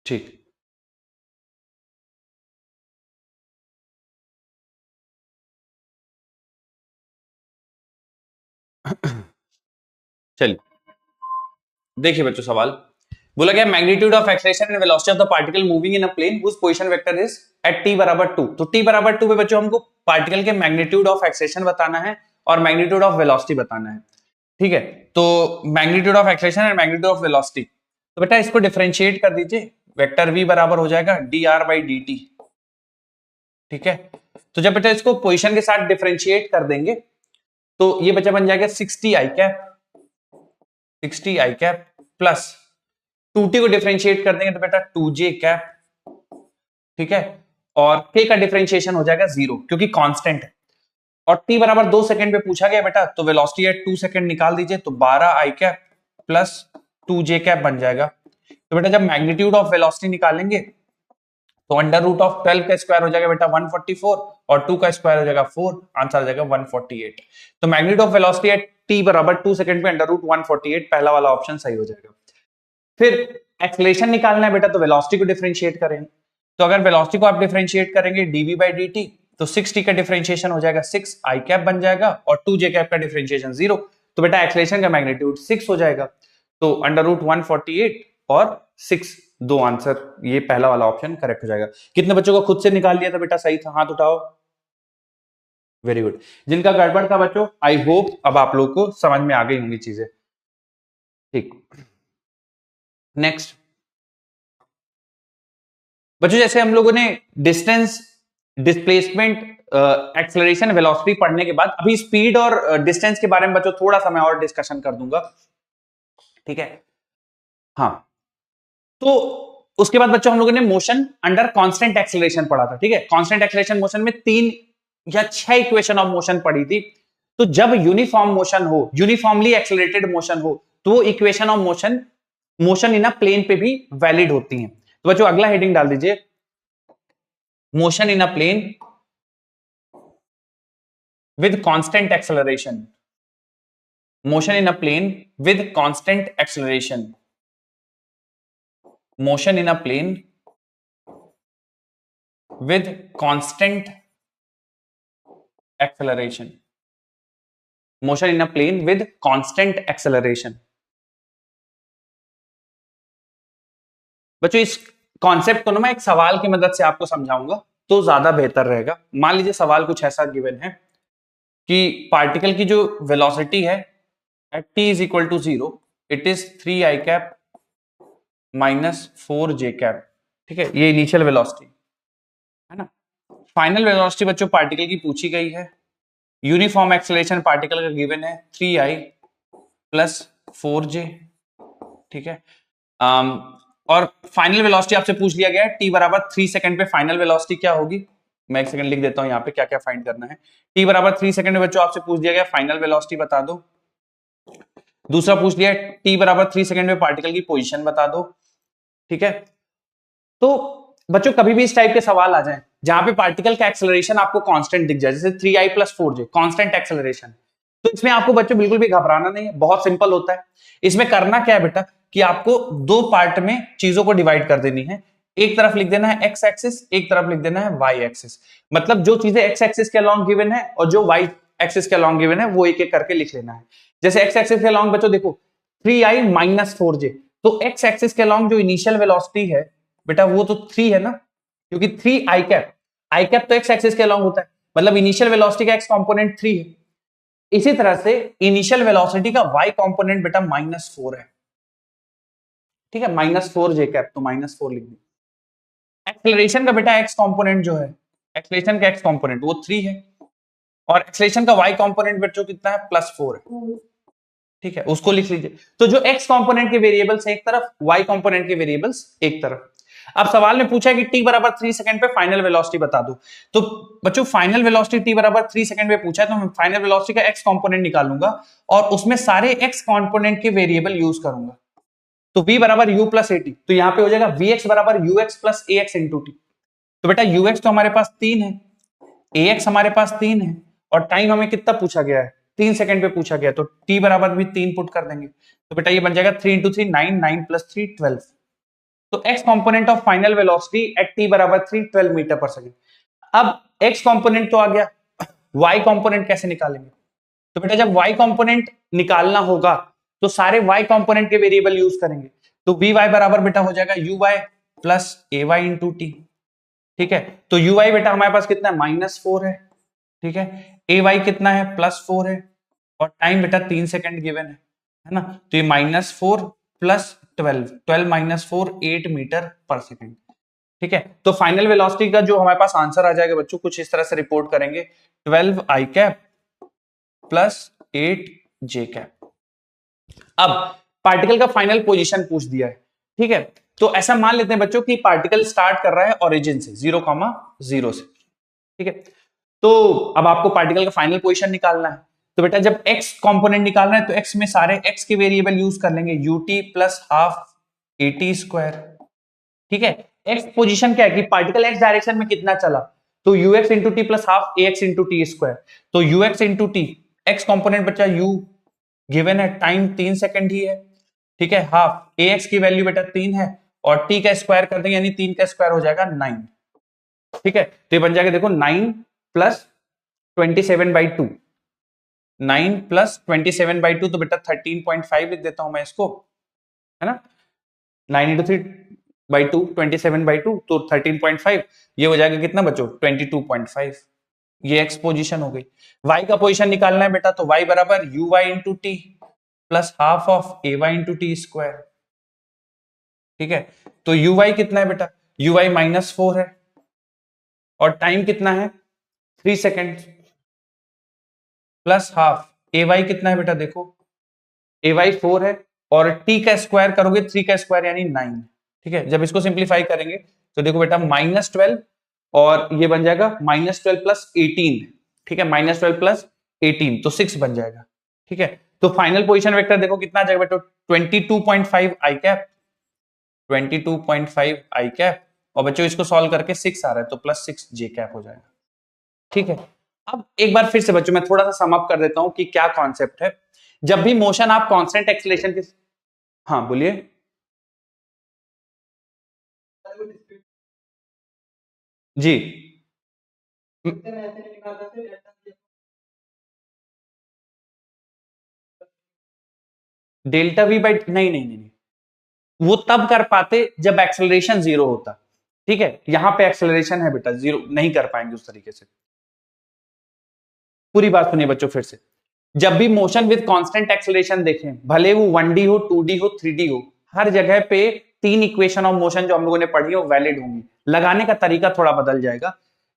S1: ठीक, चलिए देखिए बच्चों, सवाल बोला गया magnitude of acceleration and velocity of the particle moving in a plane whose position vector is at t = 2। तो t = 2 पे बच्चों हमको पार्टिकल के मैग्नीट्यूड ऑफ एक्सीलरेशन बताना है और मैग्नीट्यूड ऑफ वेलोसिटी बताना है। ठीक है, तो magnitude of acceleration and magnitude of velocity, तो बेटा इसको डिफरेंशिएट कर दीजिए, वेक्टर v बराबर हो जाएगा dr/dt। ठीक है, तो जब बेटा इसको पोजीशन के साथ डिफरेंशिएट कर देंगे तो ये बच्चा बन जाएगा 60 i कैप प्लस 2t को डिफरेंशिएट कर देंगे तो बेटा 2j कैप। ठीक है, और k का डिफरेंशिएशन हो जाएगा 0 क्योंकि कांस्टेंट है, और t बराबर 2 सेकंड पे पूछा गया बेटा, तो वेलोसिटी एट 2 सेकंड निकाल दीजिए, तो 12 i cap plus 2j cap बन जाएगा। तो बेटा जब मैग्नीट्यूड ऑफ वेलोसिटी निकालेंगे तो अंडर रूट ऑफ 12 का स्क्वायर हो जाएगा बेटा 144 और 2 का स्क्वायर हो जाएगा 4, आंसर आ जाएगा 148। तो magnitude of velocity at t बराबर 2 सेकंड पे अंडर रूट 148, पहला वाला ऑप्शन सही हो जाएगा। फिर एक्सेलरेशन निकालना है बेटा, तो वेलोसिटी को डिफरेंशिएट करेंगे, तो अगर वेलोसिटी को आप डिफरेंशिएट करेंगे dv/dt तो 6t का डिफरेंशिएशन हो जाएगा 6 i कैप बन जाएगा और 2j कैप का डिफरेंशिएशन 0, तो बेटा एक्सेलरेशन का मैग्नीट्यूड 6 हो जाएगा। तो अंडर रूट 148 और 6, दो आंसर, ये पहला वाला ऑप्शन करेक्ट हो जाएगा। कितने बच्चों को खुद से निकाल लिया था बेटा सही था, हाथ उठाओ। Very good. जिनका गड़बड़ था बच्चों, आई होप अब आप लोग को समझ में आ गई होंगी चीजें। ठीक, नेक्स्ट बच्चों, जैसे हम लोगों ने डिस्टेंस, डिस्प्लेसमेंट, एक्सेलरेशन, वेलोसिटी पढ़ने के बाद अभी स्पीड और डिस्टेंस के बारे में बच्चों थोड़ा सा मैं और डिस्कशन कर दूंगा। ठीक है, हाँ, तो उसके बाद बच्चों हम लोगों ने मोशन अंडर कांस्टेंट एक्सेलरेशन पढ़ा था। ठीक है, कांस्टेंट एक्सेलरेशन मोशन में 3 या 6 इक्वेशन ऑफ मोशन पढ़ी थी। तो जब यूनिफॉर्म मोशन हो, यूनिफॉर्मली एक्सेलरेटेड मोशन हो, तो वो equation of motion in a plane पे भी वैलिड होती हैं। तो बच्चों अगला हेडिंग डाल दीजिए, motion in a plane with constant acceleration. Motion in a plane with constant acceleration. Motion in a plane with constant acceleration. Motion in a plane with constant acceleration. बच्चों इस कॉन्सेप्ट को ना मैं एक सवाल की मदद से आपको समझाऊंगा तो ज्यादा बेहतर रहेगा। मान लीजिए सवाल कुछ ऐसा गिवन है कि पार्टिकल की जो वेलोसिटी है at t is equal to 0, it is 3i cap minus 4j cap. ठीक है, ये इनिशियल वेलोसिटी है ना। फाइनल वेलोसिटी बच्चों पार्टिकल की पूछी गई है, यूनिफॉर्म एक्सेलरेशन पार्टिकल का गिवन है 3i प्लस 4j। ठीक है, और फाइनल वेलोसिटी आपसे पूछ लिया गया है t बराबर 3 सेकंड पे फाइनल वेलोसिटी क्या होगी। मैं एक सेकंड लिख देता हूं यहाँ पे क्या क्या फाइंड करना है। t बराबर 3 सेकंड में बच्चों आपसे पूछ दिया गया फाइनल वेलोसिटी बता दो। दूसरा पूछ लिया t बराबर 3 सेकंड में पार्टिकल की पोजीशन बता दो। ठीक है, तो बच्चों कभी भी इस टाइप के सवाल आ जाएं जहां पे पार्टिकल का एक्सेलरेशन आपको कांस्टेंट दिख जाए, जैसे 3i plus 4j constant acceleration, तो इसमें आपको बच्चों बिल्कुल भी घबराना नहीं है, बहुत सिंपल होता है। इसमें करना क्या है बेटा कि आपको दो पार्ट में चीजों को डिवाइड कर देनी है। एक तरफ लिख देना है एक्स एक्सिस, एक तरफ लिख देना है वाई एक्सिस। मतलब जो चीजें एक्स एक्सिस के अलॉन्ग गिवन है और जो वाई एक्सिस के अलॉन्ग गिवन है वो एक एक करके लिख लेना है। जैसे एक्स एक्सिस के अलॉन्ग बच्चों देखो 3i माइनस 4j, तो एक्स एक्सिस के अलॉन्ग जो इनिशियल वेलोसिटी है बेटा वो तो 3 है ना, क्योंकि 3 आई कैप तो एक्स एक्सिस के अलॉन्ग होता है, मतलब इनिशियल वेलोसिटी का एक्स कंपोनेंट 3 है। इसी तरह से इनिशियल वेलोसिटी का वाई कंपोनेंट बेटा -4 है। ठीक है, -4j कैप, तो -4 लिख दी। एक्सेलरेशन का बेटा एक्स कंपोनेंट जो है, एक्सेलरेशन का एक्स कंपोनेंट वो 3 है, और एक्सेलरेशन का वाई कंपोनेंट बच्चों कितना है +4 है। ठीक है, उसको लिख लीजिए। तो जो एक्स कंपोनेंट के वेरिएबल्स एक तरफ, वाई कंपोनेंट के वेरिएबल्स एक तरफ। अब सवाल में पूछा है कि t बराबर 3 सेकंड पे फाइनल वेलोसिटी बता दो। तो बच्चों फाइनल वेलोसिटी t बराबर 3 सेकंड पे पूछा है, तो मैं फाइनल वेलोसिटी का x कंपोनेंट निकालूंगा और उसमें सारे x कंपोनेंट के वेरिएबल यूज करूंगा। तो v बराबर u प्लस at, तो यहां पे हो जाएगा vx बराबर ux plus ax into t। तो बेटा ux तो हमारे पास 3 है, ax हमारे पास 3 है, और टाइम हमें कितना पूछा गया है 3 सेकंड पे पूछा गया, तो t बराबर भी 3 पुट कर देंगे। तो बेटा ये बन जाएगा 3 इंटू 3 9, 9 प्लस 3 12। तो x component of final velocity at t बराबर 3 12 मीटर पर सेकंड। अब x कंपोनेंट तो आ गया, y कंपोनेंट कैसे निकालेंगे। तो बेटा जब y कंपोनेंट निकालना होगा तो सारे y कंपोनेंट के वेरिएबल यूज करेंगे। तो vy बराबर बेटा हो जाएगा uy plus ay into t। ठीक है, तो uy बेटा हमारे पास कितना है -4 है। ठीक है, ay कितना है +4 है, और टाइम बेटा 3 सेकंड गिवन है ना। तो ये -4 प्लस 12 माइनस 4 8 मीटर पर सेकेंड। ठीक है, तो फाइनल वेलोसिटी का जो हमारे पास आंसर आ जाएगा बच्चों, कुछ इस तरह से रिपोर्ट करेंगे, 12 आई कैप प्लस 8 जे कैप। अब पार्टिकल का फाइनल पोजीशन पूछ दिया है। ठीक है, तो ऐसा मान लेते हैं बच्चों कि पार्टिकल स्टार्ट कर रहा है ओरिजिन से 0,0 से। ठीक है, तो अब आपको पार्टिकल का फाइनल पोजीशन निकालना है। तो बेटा जब x कंपोनेंट निकालना है तो x में सारे x के वेरिएबल यूज कर लेंगे, ut plus half at square. ठीक है, x पोजीशन क्या है कि पार्टिकल x डायरेक्शन में कितना चला, तो ux into T plus half ax into T square. तो ux into T, x component बचा u गिवन है, टाइम 3 सेकंड ही है। ठीक है, हाफ ax की वैल्यू बेटा 3 है और t का स्क्वायर कर देंगे यानी 3 का स्क्वायर हो जाएगा 9। ठीक है, तो ये बन जाएगा देखो 9 प्लस 27/2, 9 प्लस 27/2 तो बेटा 13.5 लिख देता हूं मैं इसको, है ना। 9 इंटू 3/2 27/2 तो 13.5, ये हो जाएगा कितना बच्चों 22.5। ये एक्स पोजीशन हो गई। y का पोजीशन निकालना है बेटा, तो y बराबर U Y into T plus half of A Y into T square. ठीक है, तो यू वाई कितना है बेटा, यू वाई -4 है और टाइम कितना है 3 सेकेंड प्लस हाफ ए वाई कितना है बेटा, देखो ए वाई 4 है और टी का स्क्वायर करोगे 3 का स्क्वायर यानी 9। ठीक है, जब इसको सिंप्लीफाई करेंगे तो देखो बेटा -12 और ये बन जाएगा -12 प्लस 18। ठीक है, -12 प्लस 18 तो 6 बन जाएगा। ठीक है, तो फाइनल पोजीशन वेक्टर देखो कितना आ जाएगा बेटा, 22.5 आई कैप, 22.5 आई कैप, और बच्चों इसको सॉल्व करके 6 आ रहा है तो प्लस 6 जे कैप हो जाएगा। ठीक है, अब एक बार फिर से बच्चों मैं थोड़ा सा सम अप कर देता हूं कि क्या कॉन्सेप्ट है। जब भी मोशन आप कांस्टेंट एक्सीलरेशन के, हाँ बोलिए। जी, डेल्टा वी बाई, नहीं नहीं नहीं, वो तब कर पाते जब एक्सेलरेशन 0 होता। ठीक है, यहां पे एक्सेलरेशन है बेटा 0, नहीं कर पाएंगे उस तरीके से। पूरी बात सुनिए बच्चों फिर से, जब भी मोशन विद कांस्टेंट एक्सेलरेशन देखें, भले वो 1D हो 2D हो 3D हो, हर जगह पे 3 इक्वेशन ऑफ मोशन जो हम लोगों ने पढ़ी है वो वैलिड होंगी। लगाने का तरीका थोड़ा बदल जाएगा।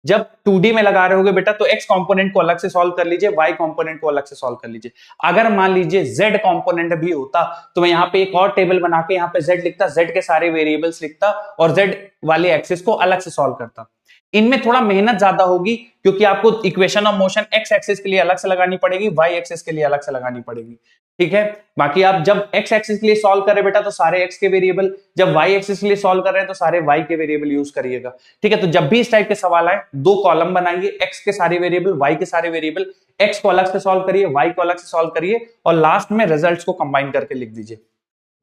S1: जब 2D में लगा रहे होगे बेटा तो x कंपोनेंट को अलग से सॉल्व कर लीजिए, y कंपोनेंट को अलग से सॉल्व कर लीजिए। अगर मान लीजिए z कंपोनेंट भी होता तो मैं यहाँ पे एक और टेबल बना के यहाँ पे z लिखता, z के सारे वेरिएबल्स लिखता और z वाले एक्सिस को अलग से सॉल्व करता। इनमें थोड़ा मेहनत ज्यादा होगी क्योंकि आपको equation of motion x axis के लिए अलग से लगानी पड़ेगी, वाई एक्सिस के लिए अलग से लगानी पड़ेगी। ठीक है, बाकी आप जब एक्स एक्सिस के लिए सॉल्व कर रहे बेटा तो सारे एक्स के वेरिएबल, जब वाई एक्सिस के लिए सॉल्व कर रहे हैं तो सारे वाई के वेरिएबल यूज करिएगा। ठीक है, तो जब भी इस टाइप के सवाल आए 2 कॉलम बनाइए, एक्स के सारे वेरिएबल, वाई के सारे वेरिएबल, एक्स को अलग से सॉल्व करिए, वाई को अलग से सॉल्व करिए और लास्ट में रिजल्ट्स को कंबाइन करके लिख दीजिए।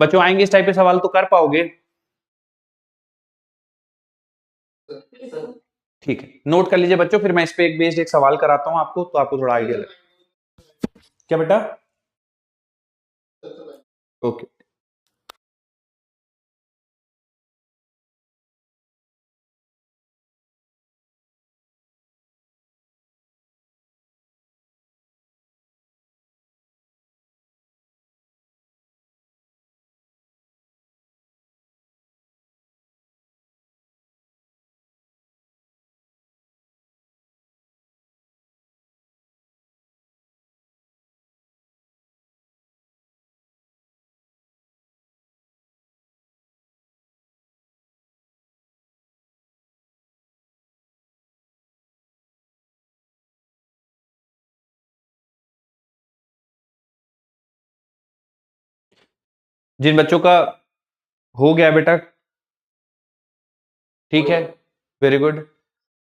S1: बच्चों आएंगे इस टाइप के सवाल तो कर पाओगे? ठीक है, नोट कर लीजिए बच्चों, फिर मैं इस पे एक बेस्ड एक सवाल कराता हूं आपको तो आपको थोड़ा आइडिया लगे। क्या बेटा? ओके। जिन बच्चों का हो गया बेटा, ठीक है, वेरी गुड।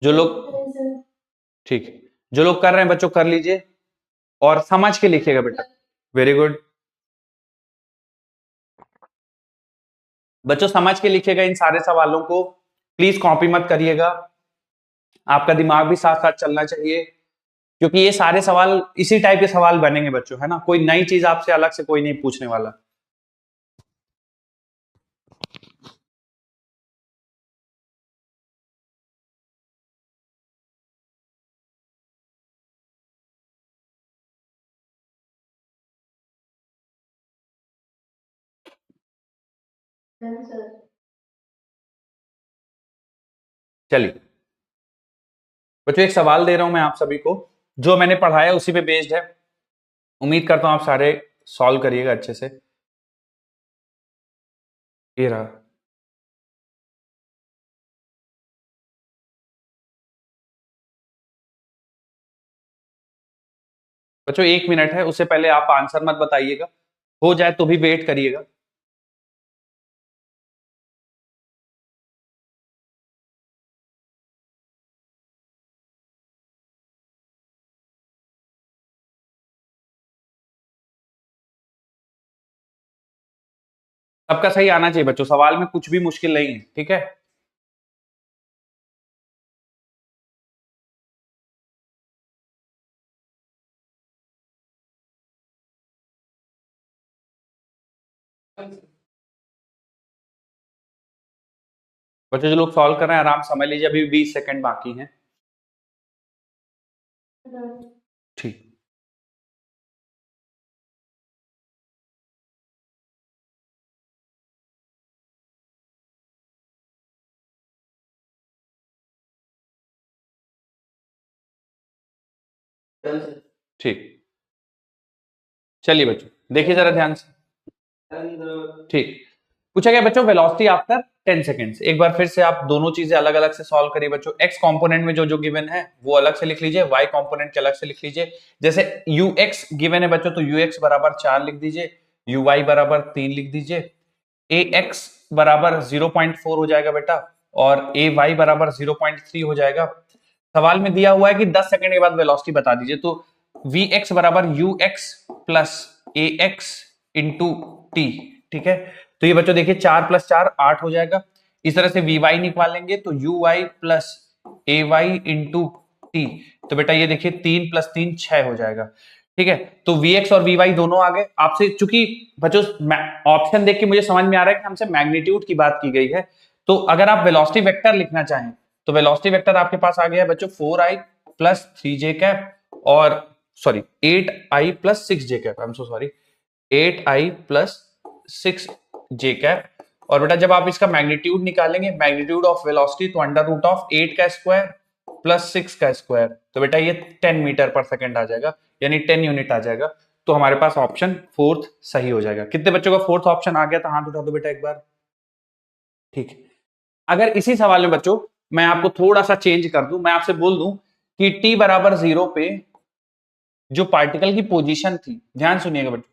S1: जो लोग, ठीक है, जो लोग कर रहे हैं बच्चों कर लीजिए और समझ के लिखिएगा बेटा। वेरी गुड बच्चों, समझ के लिखिएगा इन सारे सवालों को, प्लीज कॉपी मत करिएगा। आपका दिमाग भी साथ साथ चलना चाहिए क्योंकि ये सारे सवाल इसी टाइप के सवाल बनेंगे बच्चों, है ना, कोई नई चीज आपसे अलग से कोई नहीं पूछने वाला।
S2: Done sir.
S1: चलिए बच्चों, एक सवाल दे रहा हूं मैं आप सभी को, जो मैंने पढ़ाया उसी पे बेस्ड है। उम्मीद करता हूं आप सारे सॉल्व करिएगा अच्छे से। ये रहा। बच्चों 1 मिनट है, उससे पहले आप आंसर मत बताइएगा, हो जाए तो भी वेट करिएगा। सबका सही आना चाहिए बच्चों, सवाल में कुछ भी मुश्किल नहीं है, ठीक है। बच्चों जो लोग सॉल्व कर रहे हैं आराम समझ लीजिए, अभी 20 सेकंड बाकी हैं। ठीक।
S3: Done sir.
S1: ठीक, चलिए बच्चों देखिए जरा ध्यान से।
S3: डन।
S1: ठीक, पूछा गया बच्चों वेलोसिटी आफ्टर 10 सेकेंड्स। एक बार फिर से आप दोनों चीजें अलग अलग से सॉल्व करिए बच्चों। एक्स कंपोनेंट में जो जो गिवन है वो अलग से लिख लीजिए, वाई कंपोनेंट के अलग से लिख लीजिए। जैसे यू एक्स गिवन है बच्चों, तो यू एक्स बराबर 4 लिख दीजिए, यू वाई बराबर 3 लिख दीजिए, ए एक्स बराबर 0.4 हो जाएगा बेटा, और ए वाई बराबर 0.3 हो जाएगा। सवाल में दिया हुआ है कि 10 सेकंड के बाद वेलोसिटी बता दीजिए, तो वी एक्स बराबर you x plus A x into T, ठीक है। तो ये बच्चों देखिए 4 + 4 8 हो जाएगा। इस तरह से वी वाई निकालेंगे तो U Y plus A Y into T, तो बेटा ये देखिए 3 + 3 6 हो जाएगा, ठीक है। तो वी एक्स और वी वाई दोनों आ गए आपसे। चूंकि बच्चों ऑप्शन देख के मुझे समझ में आ रहा है कि हमसे मैग्नीट्यूड की बात की गई है, तो अगर आप वेलोसिटी वेक्टर लिखना चाहें तो वेलोसिटी वेक्टर आपके पास आ गया है बच्चों 4i + 3j कैप, और sorry 8i + 6j cap, I am so sorry, 8i + 6j cap. और बेटा जब आप इसका मैग्नीट्यूड निकालेंगे, मैग्नीट्यूड ऑफ वेलोसिटी, तो √8 का स्क्वायर प्लस 6 का स्क्वायर, तो बेटा ये 10 मीटर पर सेकंड आ जाएगा, यानी 10 यूनिट आ जाएगा। तो हमारे पास ऑप्शन फोर्थ सही हो जाएगा। कितने बच्चों का फोर्थ ऑप्शन आ गया था, हाथ उठा दो बेटा एक बार। ठीक है, अगर इसी सवाल में बच्चों मैं आपको थोड़ा सा चेंज कर दूं, मैं आपसे बोल दूं कि t बराबर 0 पे जो पार्टिकल की पोजीशन थी, ध्यान सुनिएगा बच्चों,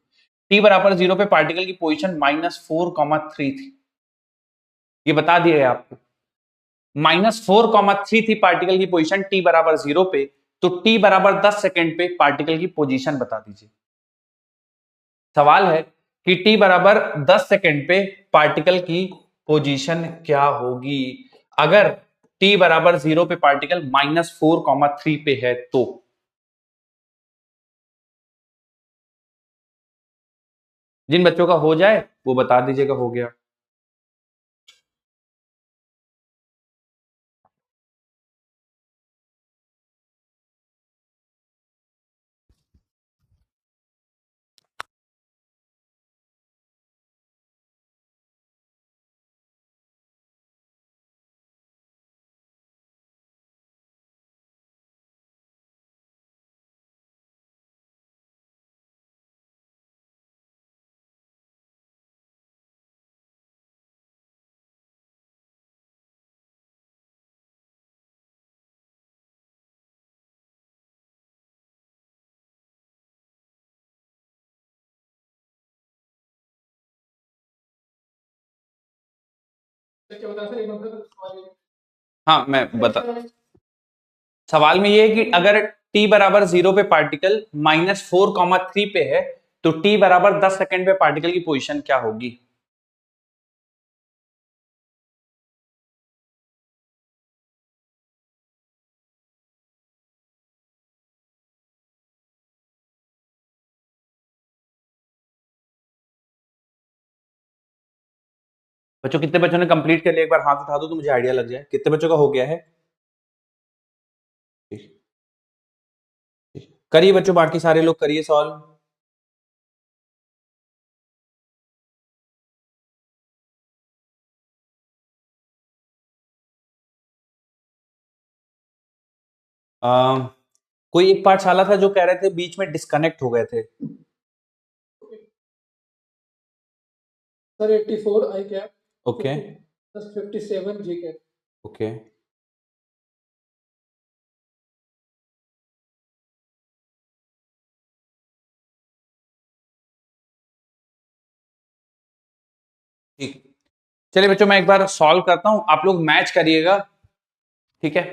S1: t बराबर 0 पे पार्टिकल की पोजीशन -4,3 थी, ये बता दिया है आपको। -4,3 थी पार्टिकल की पोजीशन t बराबर 0 पे, तो t बराबर 10 सेकेंड पे पार्टिकल की पोजीशन बता दीजिए। सवाल है कि t बराबर 10 सेकेंड पे पार्टिकल की पोजीशन क्या होगी अगर t बराबर 0 पे पार्टिकल -4,3 पे है तो। जिन बच्चों का हो जाए वो बता दीजिएगा हो गया। हाँ मैं बता, सवाल में ये है कि अगर t बराबर 0 पे पार्टिकल -4,3 पे है तो t बराबर 10 सेकेंड पे पार्टिकल की पोजीशन क्या होगी। बच्चों कितने बच्चों ने कंप्लीट कर लिया, एक बार हाथ उठा दो तो मुझे आइडिया लग जाए कितने बच्चों का हो गया है। करिए बच्चों, बाकी सारे लोग करिए सॉल्व। कोई एक पाठशाला था जो कह रहे थे बीच में डिस्कनेक्ट हो गए थे।
S4: सर 84 आई कैप
S1: ओके
S4: 57 जी कैप।
S1: ओके ठीक। चलिए बच्चों, मैं एक बार सॉल्व करता हूं, आप लोग मैच करिएगा, ठीक है।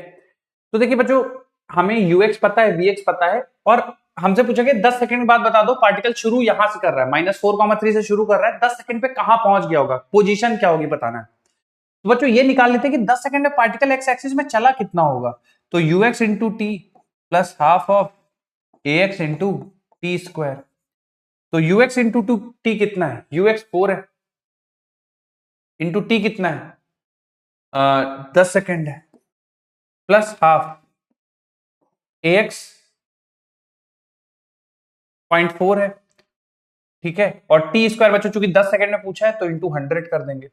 S1: तो देखिए बच्चों, हमें यूएक्स पता है, वीएक्स पता है, और हमसे पूछा कि 10 सेकंड बाद बता दो पार्टिकल शुरू यहां से कर रहा है, -4,3 से शुरू कर रहा है, 10 सेकंड पे कहां पहुंच गया होगा, पोजीशन क्या होगी बताना है। तो बच्चों ये निकाल लेते हैं कि 10 सेकंड में पार्टिकल एक्स एक्सिस में चला कितना होगा। तो UX into T plus half of ax into T square. तो यूएक्स इंटू टू टी कितना है, यूएक्स 4 है, इंटू टी कितना है 10 सेकेंड है, प्लस हाफ एएक्स 0.4 है, ठीक है। और टी स्क्वायर बच्चों चूंकि 10 सेकंड में पूछा है तो इंटू 100 कर देंगे,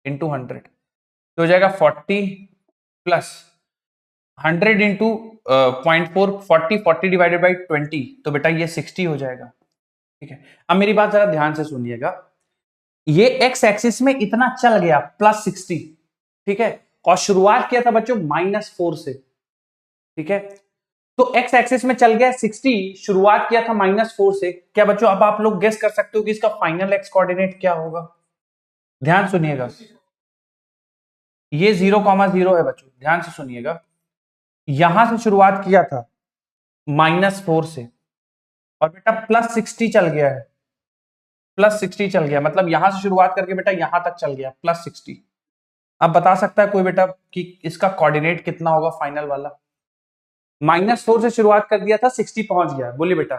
S1: इंटू 100 तो हो जाएगा 40 प्लस 100 इंटू 0.4, 40 डिवाइडेड बाई 20, तो बेटा ये 60 हो जाएगा, ठीक है। अब मेरी बात जरा ध्यान से सुनिएगा, ये एक्स एक्सिस में इतना चल गया +60, ठीक है, और शुरुआत किया था बच्चों -4 से, ठीक है। तो एक्स एक्सिस में चल गया 60, शुरुआत किया था -4 से। क्या बच्चों अब आप लोग गेस कर सकते हो कि इसका फाइनल एक्स कोऑर्डिनेट क्या होगा? ध्यान सुनिएगा, ये 0,0 है बच्चों, ध्यान से सुनिएगा। यहां से शुरुआत किया था -4 से, और बेटा +60 चल गया है, +60 चल गया, मतलब यहां से शुरुआत करके बेटा यहां तक चल गया +60। अब बता सकता है कोई बेटा कि इसका कोऑर्डिनेट कितना होगा फाइनल वाला? -4 से शुरुआत कर दिया था, 60 पहुंच गया, बोलिए बेटा,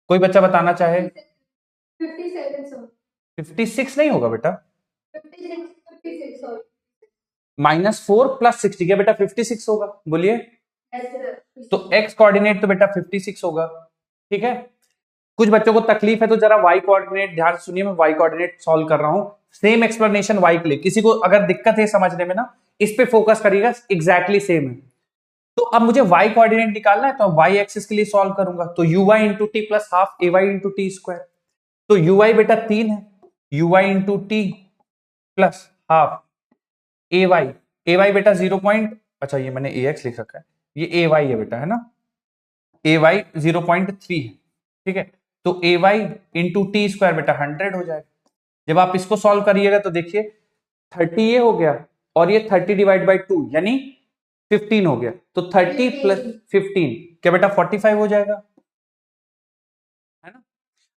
S1: कोई बच्चा बताना चाहे।
S2: 57 सर
S1: 56 नहीं होगा बेटा,
S2: 56 सॉरी
S1: -4 + 60 क्या बेटा 56 होगा, बोलिए। तो x कोऑर्डिनेट तो बेटा 56 होगा, ठीक है। कुछ बच्चों को तकलीफ है तो जरा y कोऑर्डिनेट ध्यान से सुनिए, मैं y कोऑर्डिनेट सॉल्व कर रहा हूं, सेम एक्सप्लेनेशन y के लिए। किसी को अगर दिक्कत है समझने में ना, इस पे फोकस करिएगा, एग्जैक्टली सेम है। तो अब मुझे y कोऑर्डिनेट निकालना है, तो y एक्सिस के लिए सॉल्व करूंगा, तो uy into T plus half ay into T square. तो uy बेटा 3 है, uy into T plus half ay बेटा 0 पॉइंट, अच्छा ये मैंने ax लिख रखा है, ये ay है बेटा, है ना, ay 0.3 है, ठीक है। तो ay इंटू टी स्क्वायर बेटा 100 हो जाएगा। जब आप इसको सॉल्व करिएगा तो देखिए 30 ये हो गया, और ये 30 डिवाइड बाई 2 यानी 15 हो गया, तो 30 प्लस 15 क्या बेटा 45 हो जाएगा, है ना।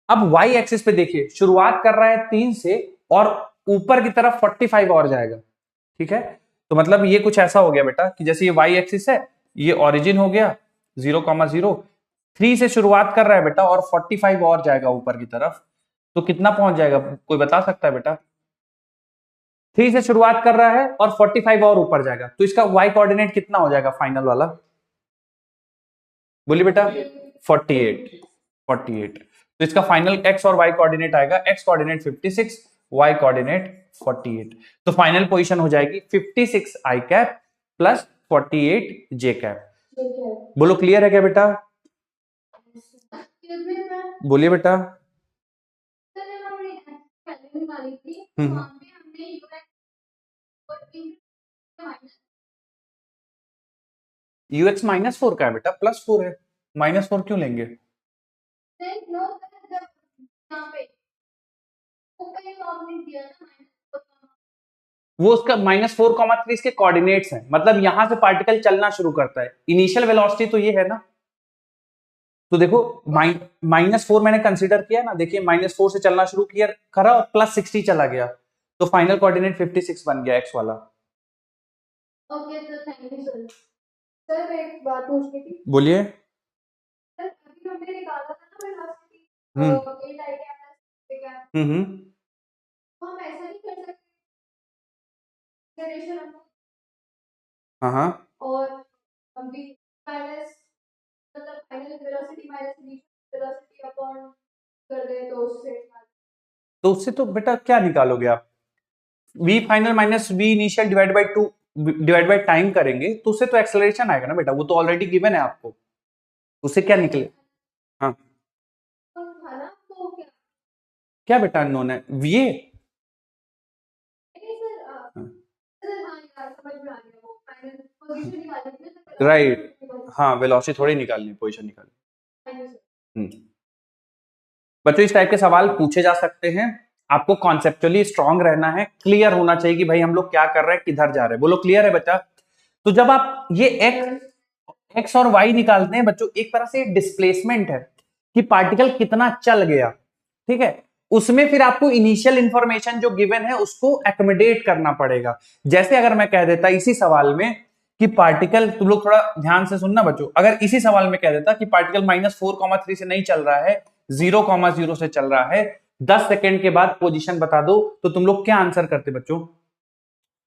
S1: अब y एक्सिस पे देखिए, शुरुआत कर रहा है 3 से और ऊपर की तरफ 45 और जाएगा, ठीक है। तो मतलब ये कुछ ऐसा हो गया बेटा कि जैसे ये y एक्सिस है, ये ओरिजिन हो गया 0,0, 3 से शुरुआत कर रहा है बेटा और 45 और जाएगा ऊपर की तरफ, तो कितना पहुंच जाएगा, कोई बता सकता है बेटा? 3 से शुरुआत कर रहा है और 45 और ऊपर जाएगा, तो इसका y कोऑर्डिनेट कितना हो जाएगा फाइनल वाला, बोलिए बेटा? 48। तो इसका फाइनल x और y कोऑर्डिनेट आएगा, x कोऑर्डिनेट 56, y कोऑर्डिनेट 48। तो फाइनल पोजीशन हो जाएगी 56 i cap plus 48 j cap. बोलो क्लियर है क्या बेटा? बोलिए बेटा। ux -4 का है बेटा, +4 है, -4 क्यों लेंगे? वो उसका -4,3 इसके कोऑर्डिनेट्स हैं, मतलब यहां से पार्टिकल चलना शुरू करता है, इनिशियल वेलोसिटी तो ये है ना। तो देखो -4 मैंने कंसीडर किया ना, देखिए -4 से चलना शुरू किया करा और +60 चला गया, तो फाइनल कोऑर्डिनेट 56 बन गया एक्स वाला।
S2: Okay sir, thank you sir. Sir एक बात पूछनी थी।
S1: बोलिए।
S2: सर अभी हमने निकाला था ना वेलोसिटी,
S1: हम्म
S2: ये डायग्राम क्या,
S1: हम्म
S2: तो हम ऐसा नहीं कर सकते जनरेशन
S1: हाँ हाँ,
S2: और हम भी माइनस, मतलब final velocity minus initial velocity upon कर दे तो उससे
S1: तो बेटा क्या निकालोगे आप, v final minus v initial divide by 2 divide by time करेंगे तो उससे तो एक्सेलरेशन आएगा ना बेटा, वो तो ऑलरेडी गिवन है आपको, उससे क्या निकले? हाँ
S2: तो था ना तो क्या
S1: क्या बेटा अननोन है ये?
S2: नहीं सर
S1: हाँ।
S2: सर हाँ यार समझ में आ गया वो फाइनल पोजीशन निकालनी है
S1: राइट, हाँ वेलोसिटी थोड़ी निकालनी, पोजीशन निकालनी। बच्चों इस टाइप के सवाल पूछे जा सकते हैं, आपको कॉन्सेप्चुअली स्ट्रांग रहना है, क्लियर होना चाहिए कि भाई हम लोग क्या कर रहे हैं, किधर जा रहे हैं। बोलो क्लियर है बच्चा? तो जब आप ये एक्स और वाई निकालते हैं बच्चों, एक तरह से डिस्प्लेसमेंट है कि पार्टिकल कितना चल गया, ठीक है। उसमें फिर आपको इनिशियल इंफॉर्मेशन जो गिवन है उसको एकोमोडेट करना पड़ेगा। जैसे अगर मैं कह देता इसी सवाल में कि पार्टिकल, तुम लोग थोड़ा ध्यान से सुनना बच्चों, अगर इसी सवाल में कह देता कि पार्टिकल -4,3 से नहीं चल रहा है, 0,0 से चल रहा है, 10 सेकेंड के बाद पोजीशन बता दो, तो तुम लोग क्या आंसर करते बच्चों?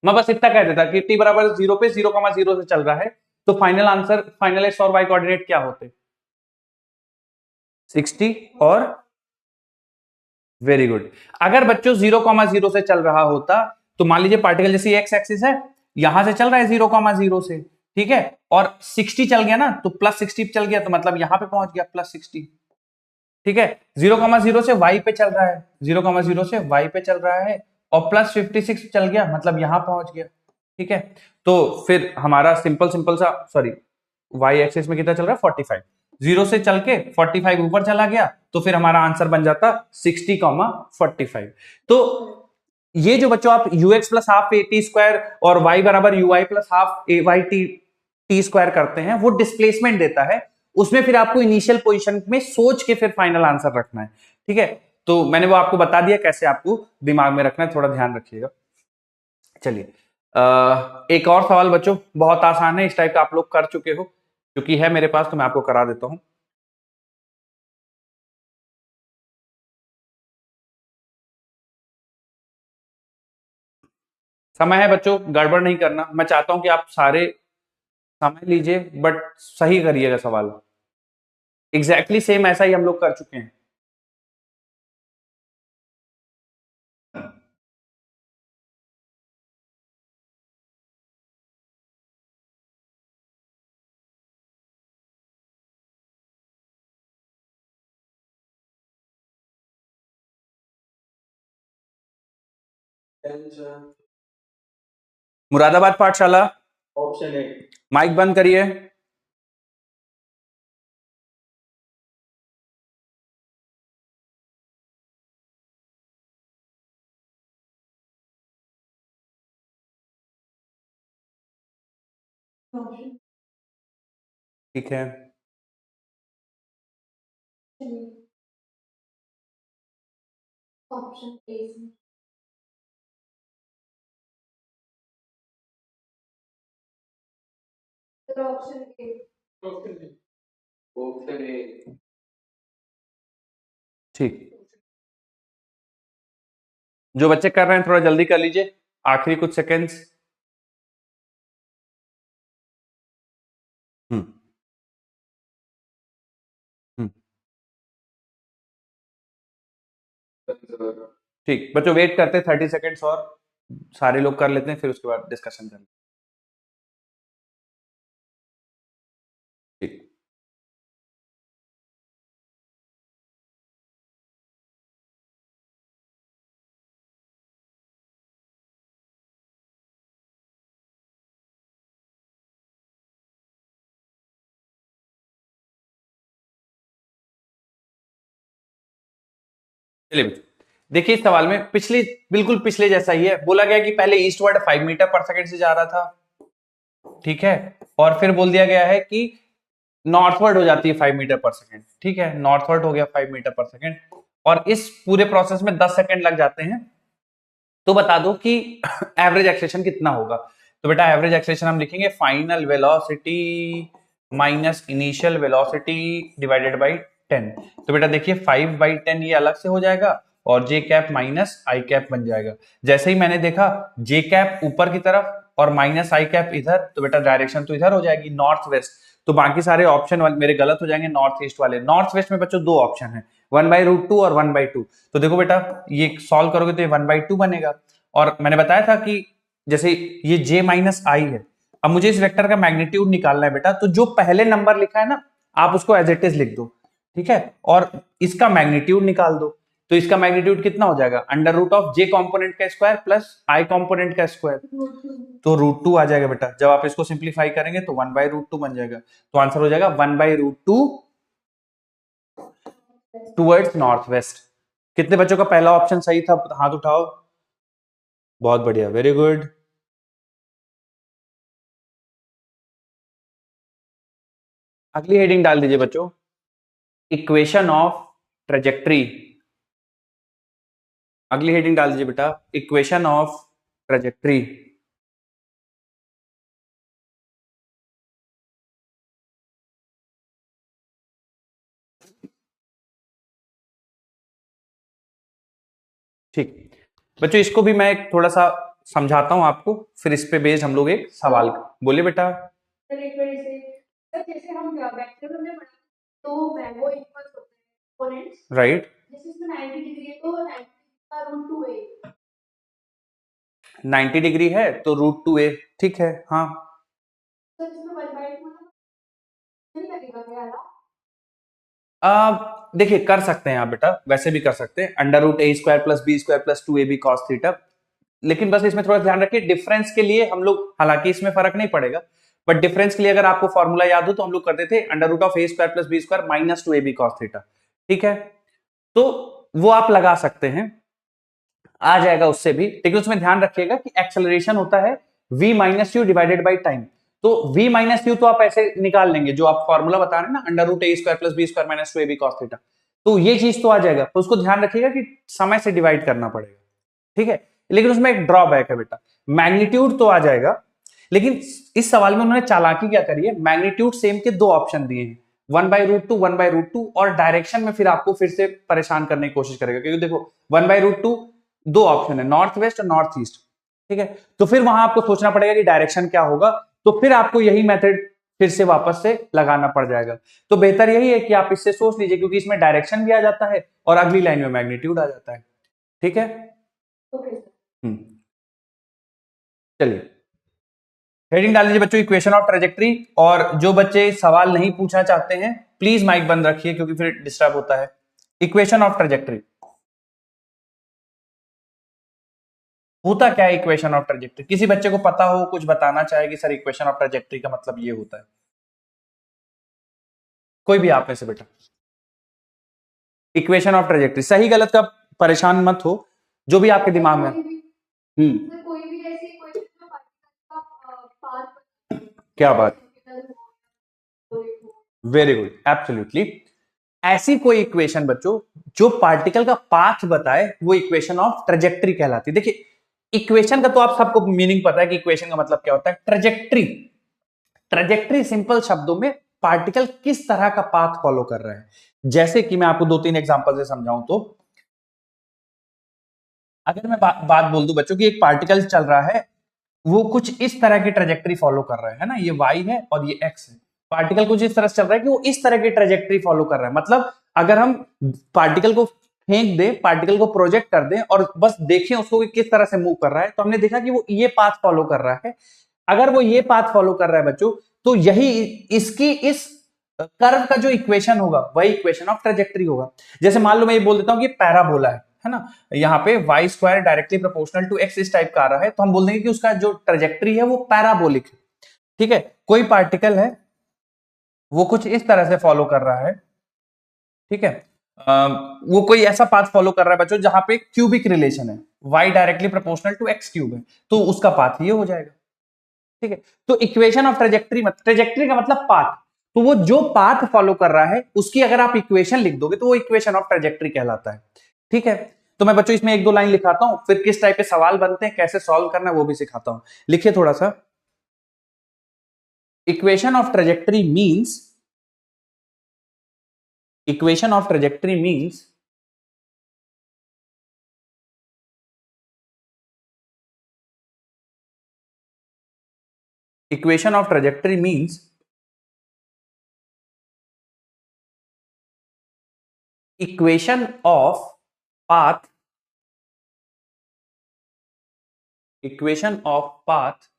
S1: मैं बस इतना कह देता कि t बराबर 0 पे 0,0 से चल रहा है, तो फाइनल आंसर, फाइनल एक्स और वाई कोऑर्डिनेट क्या होते? 60 और वेरी गुड। अगर बच्चों 0,0 से चल रहा होता तो मान लीजिए पार्टिकल जैसे एक्स एक्सिस है, यहां से चल रहा है 0,0 से, ठीक है, और 60 चल गया ना, तो +60 चल गया, तो मतलब यहां पे पहुंच गया +60, ठीक है। 0,0 से वाई पे चल रहा है, 0,0 से वाई पे चल रहा है, और +56 चल गया, मतलब यहां पहुंच गया, ठीक है। तो फिर हमारा सिंपल सिंपल सा, सॉरी, वाई एक्सिस में कितना चल रहा है 45, 0 से चल के 45 ऊपर चला गया, तो फिर हमारा आंसर बन जाता 60,45। तो ये जो बच्चों आप ux plus half A T square और y बराबर ui प्लस हाफ ए वाई टी स्क्वायर करते हैं, वो डिस्प्लेसमेंट देता है। उसमें फिर आपको इनिशियल पोजीशन में सोच के फिर फाइनल आंसर रखना है, ठीक है। तो मैंने वो आपको बता दिया कैसे आपको दिमाग में रखना है, थोड़ा ध्यान रखिएगा। चलिए एक और सवाल बच्चों, बहुत आसान है, इस टाइप का आप लोग कर चुके हो, क्योंकि है मेरे पास तो मैं आपको करा देता हूं। समय है बच्चों, गड़बड़ नहीं करना, मैं चाहता हूं कि आप सारे समय लीजिए, बट सही करिएगा सवाल। एग्जैक्टली सेम ऐसा ही हम लोग कर चुके हैं। मुरादाबाद पाठशाला,
S3: ऑप्शन ए।
S1: माइक बंद करिए। ठीक है,
S2: option A option A
S3: option A.
S1: ठीक। जो बच्चे कर रहे हैं थोड़ा जल्दी कर लीजिए, आखिरी कुछ सेकेंड्स। हम्म हम्म ठीक बच्चों, वेट करते हैं 30 सेकेंड्स और, सारे लोग कर लेते हैं, फिर उसके बाद डिस्कशन करें। ठीक, चलिए बच्चों, देखिए इस सवाल में पिछले, बिल्कुल पिछले जैसा ही है। बोला गया कि पहले ईस्टवर्ड 5 मीटर पर सेकेंड से जा रहा था, ठीक है, और फिर बोल दिया गया है कि नॉर्थवर्ड हो जाती है 5 मीटर पर सेकेंड, ठीक है, नॉर्थवर्ड हो गया 5 मीटर पर सेकेंड, और इस पूरे प्रोसेस में 10 सेकेंड लग जाते हैं। तो बता दो कि एवरेज एक्सेलेरेशन कितना होगा। तो बेटा एवरेज एक्सेलेरेशन हम लिखेंगे final velocity minus initial velocity divided by 10। तो बेटा देखिए 5/10 ये अलग से हो जाएगा, और जे कैप माइनस आई कैप बन जाएगा। जैसे ही मैंने देखा जे कैप ऊपर की तरफ और माइनस आई कैप इधर, तो बेटा डायरेक्शन तो इधर हो जाएगी, नॉर्थ वेस्ट। तो बाकी सारे ऑप्शन मेरे गलत हो जाएंगे, नॉर्थ ईस्ट वाले। नॉर्थ वेस्ट में बच्चों दो ऑप्शन है, 1/√2 और 1/2। तो देखो बेटा ये सॉल्व करोगे तो ये 1/2 बनेगा, और मैंने बताया था कि जैसे ये j माइनस आई है, अब मुझे इस वेक्टर का मैग्नीट्यूड निकालना है बेटा, तो जो पहले नंबर लिखा है ना आप उसको एज इट इज लिख दो, ठीक है, और इसका मैग्नीट्यूड निकाल दो। तो इसका मैग्नीट्यूड कितना हो जाएगा, under root of j component का स्क्वायर प्लस i कॉम्पोनेंट का स्क्वायर, तो √2 आ जाएगा बेटा। जब आप इसको सिंप्लीफाई करेंगे तो 1/√2 बन जाएगा, तो आंसर हो जाएगा 1/√2 टुवर्ड्स नॉर्थ वेस्ट। कितने बच्चों का पहला ऑप्शन सही था, हाथ उठाओ। बहुत बढ़िया, वेरी गुड। अगली हेडिंग डाल दीजिए बच्चों, इक्वेशन ऑफ ट्रेजेक्ट्री। अगली हेडिंग डाल दीजिए बेटा, इक्वेशन ऑफ ट्रेजेक्ट्री। ठीक बच्चों, इसको भी मैं थोड़ा सा समझाता हूं आपको, फिर इस पे बेस्ड हम लोग एक सवाल, बोलिए बेटा।
S2: सर एक बार इसे, सर जैसे हम वेक्टर हमने पढ़ा तो मैंगो इक्वल होते हैं कंपोनेंट्स,
S1: राइट,
S2: जैसे इसमें 90 डिग्री है तो 90 का √2a,
S1: 90 डिग्री है तो √2a, ठीक है, हाँ।
S2: सर इसमें 1/2 मतलब नहीं लगेगा क्या ना?
S1: देखिए कर सकते हैं आप बेटा, वैसे भी कर सकते हैं, √a² plus b² plus 2ab cos theta, लेकिन बस इसमें थोड़ा ध्यान रखिए डिफरेंस के लिए हम लोग, हालांकि इसमें फर्क नहीं पड़ेगा, बट डिफरेंस के लिए अगर आपको फॉर्मूला याद हो तो हम लोग करते थे √a² plus b² minus 2ab cos theta, ठीक है, तो वो आप लगा सकते हैं, आ जाएगा उससे भी, लेकिन उसमें ध्यान रखिएगा कि एक्सेलरेशन होता है v minus you divided by time, तो v माइनस यू तो आप ऐसे निकाल लेंगे जो आप फॉर्मूला बता रहे हैं ना, √a² plus b² minus 2ab cos theta, तो ये चीज तो आ जाएगा, तो उसको ध्यान रखिएगा कि समय से डिवाइड करना पड़ेगा, ठीक है, लेकिन उसमें एक ड्रॉबैक है बेटा, मैग्नीट्यूड तो आ जाएगा, लेकिन इस सवाल में उन्होंने चालाकी क्या करी है, मैग्नीट्यूड सेम के दो ऑप्शन दिए हैं, 1/√2 1/√2, और डायरेक्शन में फिर आपको फिर से परेशान करने की कोशिश करेगा, क्योंकि देखो 1/√2 दो ऑप्शन है, नॉर्थ वेस्ट और नॉर्थ ईस्ट, ठीक है, तो फिर वहां आपको सोचना पड़ेगा कि डायरेक्शन क्या होगा, तो फिर आपको यही मेथड फिर से वापस से लगाना पड़ जाएगा, तो बेहतर यही है कि आप इससे सोच लीजिए, क्योंकि इसमें डायरेक्शन भी आ जाता है और अगली लाइन में मैग्नीट्यूड आ जाता है, ठीक है।
S2: Okay sir.
S1: चलिए हेडिंग डाल दीजिए बच्चों, इक्वेशन ऑफ ट्रेजेक्ट्री, और जो बच्चे सवाल नहीं पूछना चाहते हैं प्लीज माइक बंद रखिए क्योंकि फिर डिस्टर्ब होता है। इक्वेशन ऑफ ट्रेजेक्ट्री होता क्या है, इक्वेशन ऑफ ट्रेजेक्ट्री किसी बच्चे को पता हो, कुछ बताना चाहे कि सर इक्वेशन ऑफ ट्रेजेक्ट्री का मतलब ये होता है, कोई भी आप में से बेटा। इक्वेशन ऑफ ट्रेजेक्ट्री सही गलत का परेशान मत हो, जो भी आपके दिमाग में।
S2: सर कोई भी ऐसी कोई जो पार्टिकल का पाथ,
S1: क्या बात, वेरी गुड, एब्सोल्युटली, ऐसी कोई इक्वेशन बच्चों जो पार्टिकल का पाथ बताए वो इक्वेशन ऑफ ट्रेजेक्ट्री कहलाती है। देखिए इक्वेशन का तो आप सबको मीनिंग पता है कि इक्वेशन का मतलब क्या होता है, ट्रेजेक्ट्री, ट्रेजेक्ट्री सिंपल शब्दों में पार्टिकल किस तरह का पाथ फॉलो कर रहा है, जैसे कि मैं आपको 2-3 एग्जांपल से समझाऊं तो, अगर मैं बात बोल दूं बच्चों कि एक पार्टिकल चल रहा है, वो कुछ इस तरह की ट्रेजेक्ट्री फॉलो कर रहा है ना, ये y है और ये x है, पार्टिकल कुछ इस तरह से चल रहा है कि वो इस तरह की ट्रेजेक्ट्री फॉलो कर रहा है, मतलब अगर हम पार्टिकल को फेंक दें, पार्टिकल को प्रोजेक्ट कर दें और बस देखें उसको कि किस तरह से मूव कर रहा है, तो हमने देखा कि वो ये पाथ फॉलो कर रहा है। अगर वो ये पाथ फॉलो कर रहा है बच्चों, तो यही इसकी इस कर्व का जो इक्वेशन होगा वही इक्वेशन ऑफ ट्रेजेक्ट्री होगा। जैसे मान लो मैं ये बोल देता हूं कि पैराबोला है ना, यहाँ पे y² directly proportional to x इस टाइप का आ रहा है, तो हम बोल देंगे कि उसका जो ट्रेजेक्ट्री है वो पैराबोलिक है, ठीक है। कोई पार्टिकल है वो कुछ इस तरह से फॉलो कर रहा है, ठीक है, वो कोई ऐसा पाथ फॉलो कर रहा है बच्चों जहां पे क्यूबिक रिलेशन है, y directly proportional to x³ है, तो उसका पाथ ये हो जाएगा, ठीक है। तो इक्वेशन ऑफ ट्रेजेक्ट्री, ट्रेजेक्ट्री का मतलब पाथ, तो वो जो पाथ फॉलो कर रहा है उसकी अगर आप इक्वेशन लिख दोगे तो वो इक्वेशन ऑफ ट्रेजेक्ट्री कहलाता है, ठीक है। तो मैं बच्चों इसमें 1-2 लाइन लिखाता हूं, फिर किस टाइप के सवाल बनते हैं, कैसे सॉल्व करना है वो भी सिखाता हूं, लिखिए थोड़ा सा। Equation of trajectory means, equation of trajectory means equation of trajectory means equation of path equation of path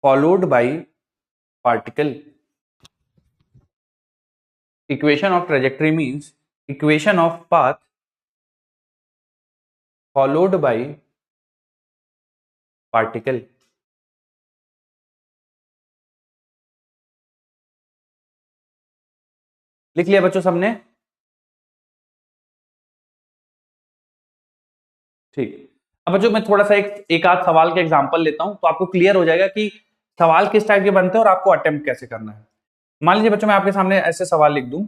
S1: followed by particle. Equation of trajectory means equation of path followed by particle. लिख लिया बच्चों सबने? ठीक। अब बच्चों मैं थोड़ा सा एक आध सवाल का एग्जांपल लेता हूं तो आपको क्लियर हो जाएगा कि सवाल किस टाइप के बनते हैं और आपको अटेम्प्ट कैसे करना है। मान लीजिए बच्चों मैं आपके सामने ऐसे सवाल लिख दूं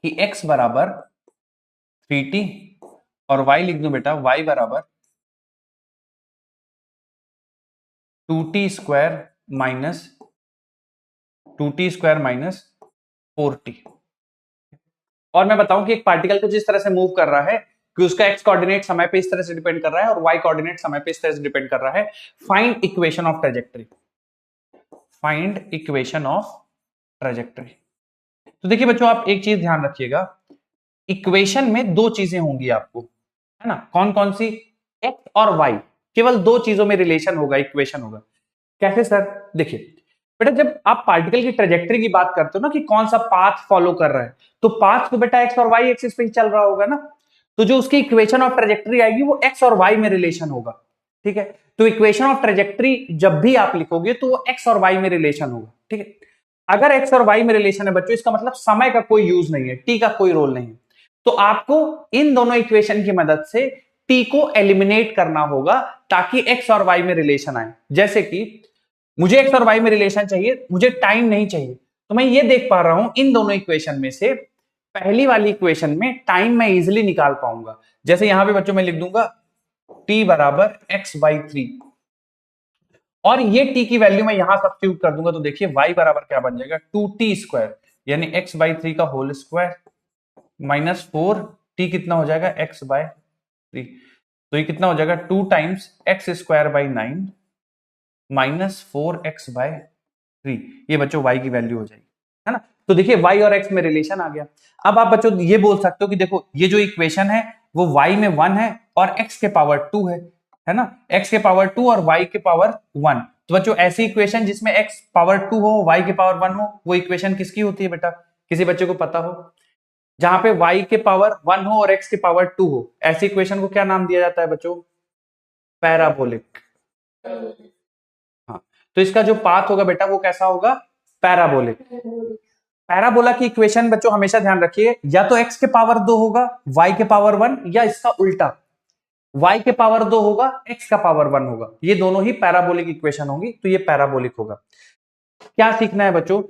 S1: कि x बराबर 3t और y लिख दूं बेटा y बराबर 2t स्क्वायर माइनस 4t। और मैं बताऊं कि एक पार्टिकल को जिस तरह से मूव कर रहा है कि उसका x कोऑर्डिनेट समय पे इस तरह से डिपेंड कर रहा है और y कोऑर्डिनेट समय पे इस तरह से डिपेंड कर रहा है। Find equation of trajectory. तो देखिए बच्चों आप एक चीज ध्यान रखिएगा, इक्वेशन में दो चीजें होंगी आपको, है ना? कौन कौन सी? x और y, केवल दो चीजों में रिलेशन होगा, इक्वेशन होगा। कैसे सर? देखिए बेटा जब आप पार्टिकल की ट्रेजेक्टरी की बात करते हो ना कि कौन सा पाथ फॉलो कर रहा है, तो पाथ तो बेटा एक्स और वाई एक्सिस पे ही चल रहा होगा ना, तो जो उसकी इक्वेशन ऑफ ट्रेजेक्टरी आएगी वो एक्स और वाई में रिलेशन होगा। ठीक है, तो इक्वेशन ऑफ ट्रेजेक्टरी जब भी आप लिखोगे तो वो एक्स और वाई में रिलेशन होगा। ठीक है, अगर एक्स और वाई में रिलेशन है बच्चों, इसका मतलब समय का कोई यूज नहीं है, टी का कोई रोल नहीं है। तो आपको इन दोनों इक्वेशन की मदद से टी को एलिमिनेट करना होगा ताकि एक्स और वाई में रिलेशन आए। जैसे कि मुझे एक्स और वाई में रिलेशन चाहिए, मुझे टाइम नहीं चाहिए, तो मैं ये देख पा रहा हूं इन दोनों इक्वेशन में से पहली वाली इक्वेशन में टाइम मैं इजिली निकाल पाऊंगा। जैसे यहां पे बच्चों मैं लिख दूंगा t बराबर x/3 और ये t की वैल्यू मैं यहां सब्स्टिट्यूट कर दूंगा तो देखिए y बराबर क्या बन जाएगा 2t स्क्वायर यानी x/3 का होल स्क्वायर माइनस 4t कितना हो जाएगा x/3, तो ये कितना हो जाएगा 2 टाइम्स x²/9 माइनस 4x/3। ये बच्चों y की वैल्यू हो जाएगी, है ना? तो देखिए y और x में रिलेशन आ गया। अब आप बच्चों ये बोल सकते हो कि देखो ये जो इक्वेशन है वो y में 1 है और x के पावर 2 है ना? x के पावर 2 और y के पावर 1। तो बच्चों ऐसी इक्वेशन जिसमें x पावर 2 हो y के पावर 1 हो, वो इक्वेशन किसकी होती है बेटा? किसी बच्चे को पता हो? जहां पे y के पावर 1 हो और x के पावर 2 हो, ऐसी इक्वेशन को क्या नाम दिया जाता है बच्चों? पैराबोलिक। हाँ, तो इसका जो पाथ होगा बेटा वो कैसा होगा? पैराबोलिक। पैराबोला की इक्वेशन बच्चों हमेशा ध्यान रखिए, या तो x के पावर 2 होगा y के पावर 1, या इसका उल्टा y के पावर 2 होगा x का पावर 1 होगा। ये दोनों ही पैराबोलिक इक्वेशन होंगी, तो ये पैराबोलिक होगा। क्या सीखना है बच्चों?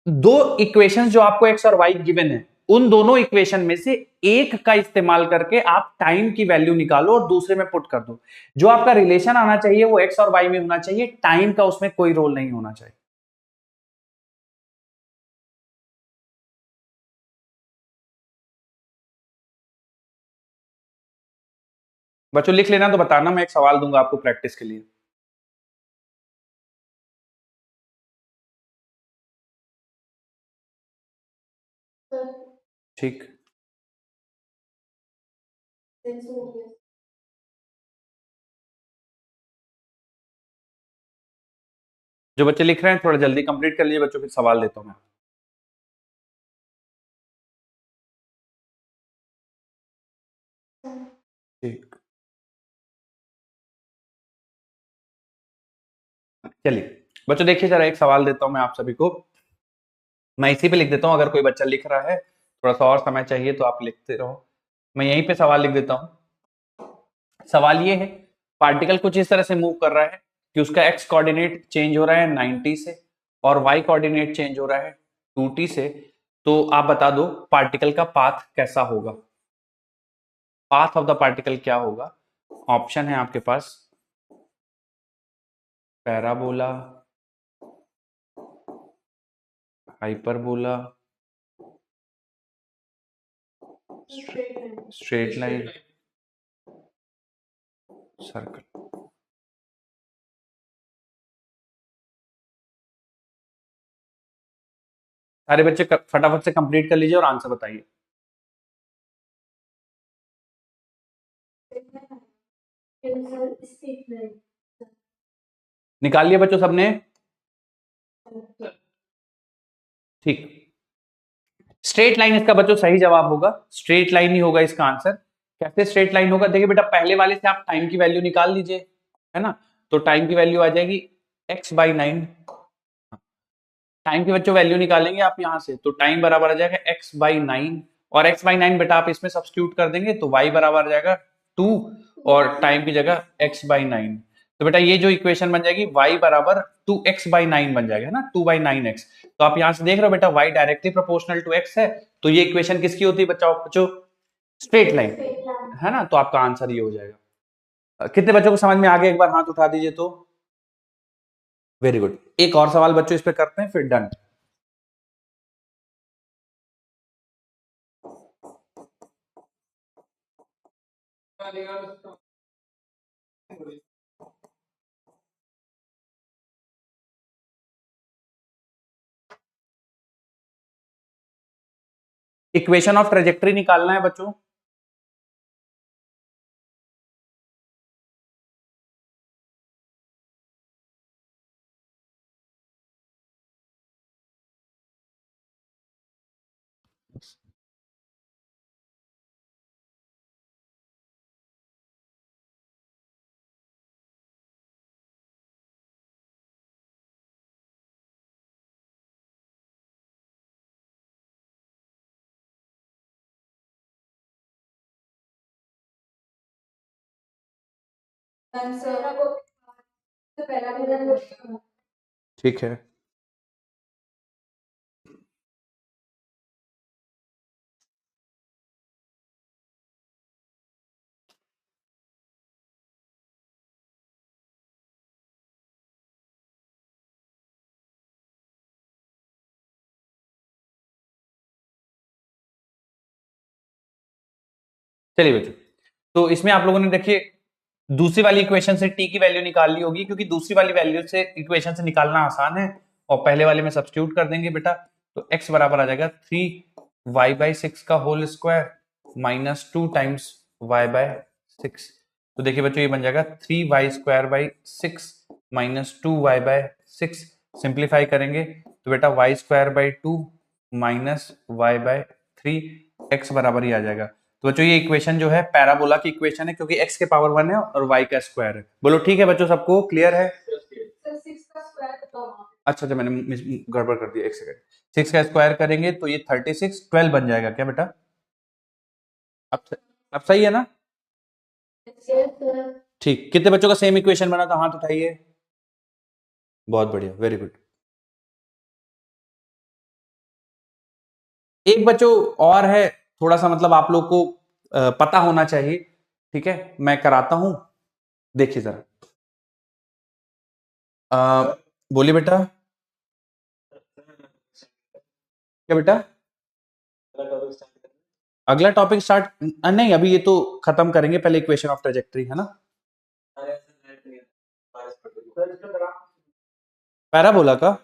S1: दो इक्वेशन जो आपको x और y गिवन है, उन दोनों इक्वेशन में से एक का इस्तेमाल करके आप टाइम की वैल्यू निकालो और दूसरे में पुट कर दो। जो आपका रिलेशन आना चाहिए वो x और y में होना चाहिए, टाइम का उसमें कोई रोल नहीं होना चाहिए। बच्चों लिख लेना तो बताना, मैं एक सवाल दूंगा आपको प्रैक्टिस के लिए। ठीक, जो बच्चे लिख रहे हैं थोड़ा जल्दी कंप्लीट कर लीजिए बच्चों, फिर सवाल देता हूं मैं। ठीक, चलिए बच्चों देखिए जरा एक सवाल देता हूं मैं आप सभी को। मैं इसी पे लिख देता हूं, अगर कोई बच्चा लिख रहा है थोड़ा सा और समय चाहिए तो आप लिखते रहो, मैं यहीं पे सवाल लिख देता हूं। सवाल ये है, पार्टिकल कुछ इस तरह से मूव कर रहा है कि उसका एक्स कोऑर्डिनेट चेंज हो रहा है 90 से और वाई कोऑर्डिनेट चेंज हो रहा है 2t से। तो आप बता दो पार्टिकल का पाथ कैसा होगा? पाथ ऑफ द पार्टिकल क्या होगा? ऑप्शन है आपके पास parabola, hyperbola, straight line, circle. सारे बच्चे फटाफट से कंप्लीट कर लीजिए और आंसर बताइए। निकाल लिया बच्चों सबने? ठीक, स्ट्रेट लाइन इसका बच्चों सही जवाब होगा, स्ट्रेट लाइन ही होगा इसका आंसर। कैसे स्ट्रेट लाइन होगा? देखिए बेटा, पहले वाले से आप टाइम की वैल्यू निकाल लीजिए, है ना। तो टाइम की वैल्यू आ जाएगी x/9। टाइम की बच्चों वैल्यू निकालेंगे आप यहां से, तो टाइम बराबर आ जाएगा x/9, और x/9 बेटा आप इसमें सब्स्टिट्यूट कर देंगे तो y बराबर आ जाएगा 2, और टाइम की जगह x/9। तो बेटा ये जो इक्वेशन बन जाएगी y बराबर 2x/9 बन जाएगा, है ना, 2/9x। तो आप यहां से देख रहे हो बेटा y directly proportional to x है, तो ये इक्वेशन किसकी होती है बच्चों? स्ट्रेट लाइन, है ना। तो आपका आंसर ये हो जाएगा। कितने बच्चों को समझ में आ गया? एक बार हाथ उठा दीजिए तो। Very good. एक और सवाल बच्चों इस पे करते हैं, फिर डन। इक्वेशन ऑफ ट्रेजेक्टरी निकालना है बच्चों। ठीक है, चलिए बच्चों, तो इसमें आप लोगों ने देखिए दूसरी वाली इक्वेशन से t की वैल्यू निकाल ली होगी, क्योंकि दूसरी वाली वैल्यू से इक्वेशन से निकालना आसान है, और पहले वाले में सब्स्टिट्यूट कर देंगे बेटा। तो x बराबर आ जाएगा 3y/6 का whole square minus 2 times y/6। तो देखिए बच्चों, ये बन जाएगा 3y² माइनस 2y/6। सिंप्लीफाई करेंगे तो बेटा y² माइनस y/3, x बराबर ही आ जाएगा। तो बच्चों ये इक्वेशन जो है पैराबोला की इक्वेशन है, क्योंकि x के पावर 1 है और y का स्क्वायर है। बोलो ठीक है बच्चों, सबको क्लियर है? अच्छा अच्छा, मैंने गड़बड़ कर दिया, एक सेकंड। 6 का स्क्वायर करेंगे तो ये 36, 12 बन जाएगा क्या बेटा? अब अब सही है ना? ठीक, कितने बच्चों का सेम इक्वेशन बना था? हाथ उठाइए। बहुत बढ़िया, वेरी गुड। एक बच्चों और है, थोड़ा सा मतलब आप लोग को पता होना चाहिए, ठीक है, मैं कराता हूं, देखिए जरा। बोलिए बेटा। क्या बेटा? अगला टॉपिक स्टार्ट नहीं, अभी ये तो खत्म करेंगे, पहले इक्वेशन ऑफ ट्रेजेक्टरी, है ना। पैराबोला का?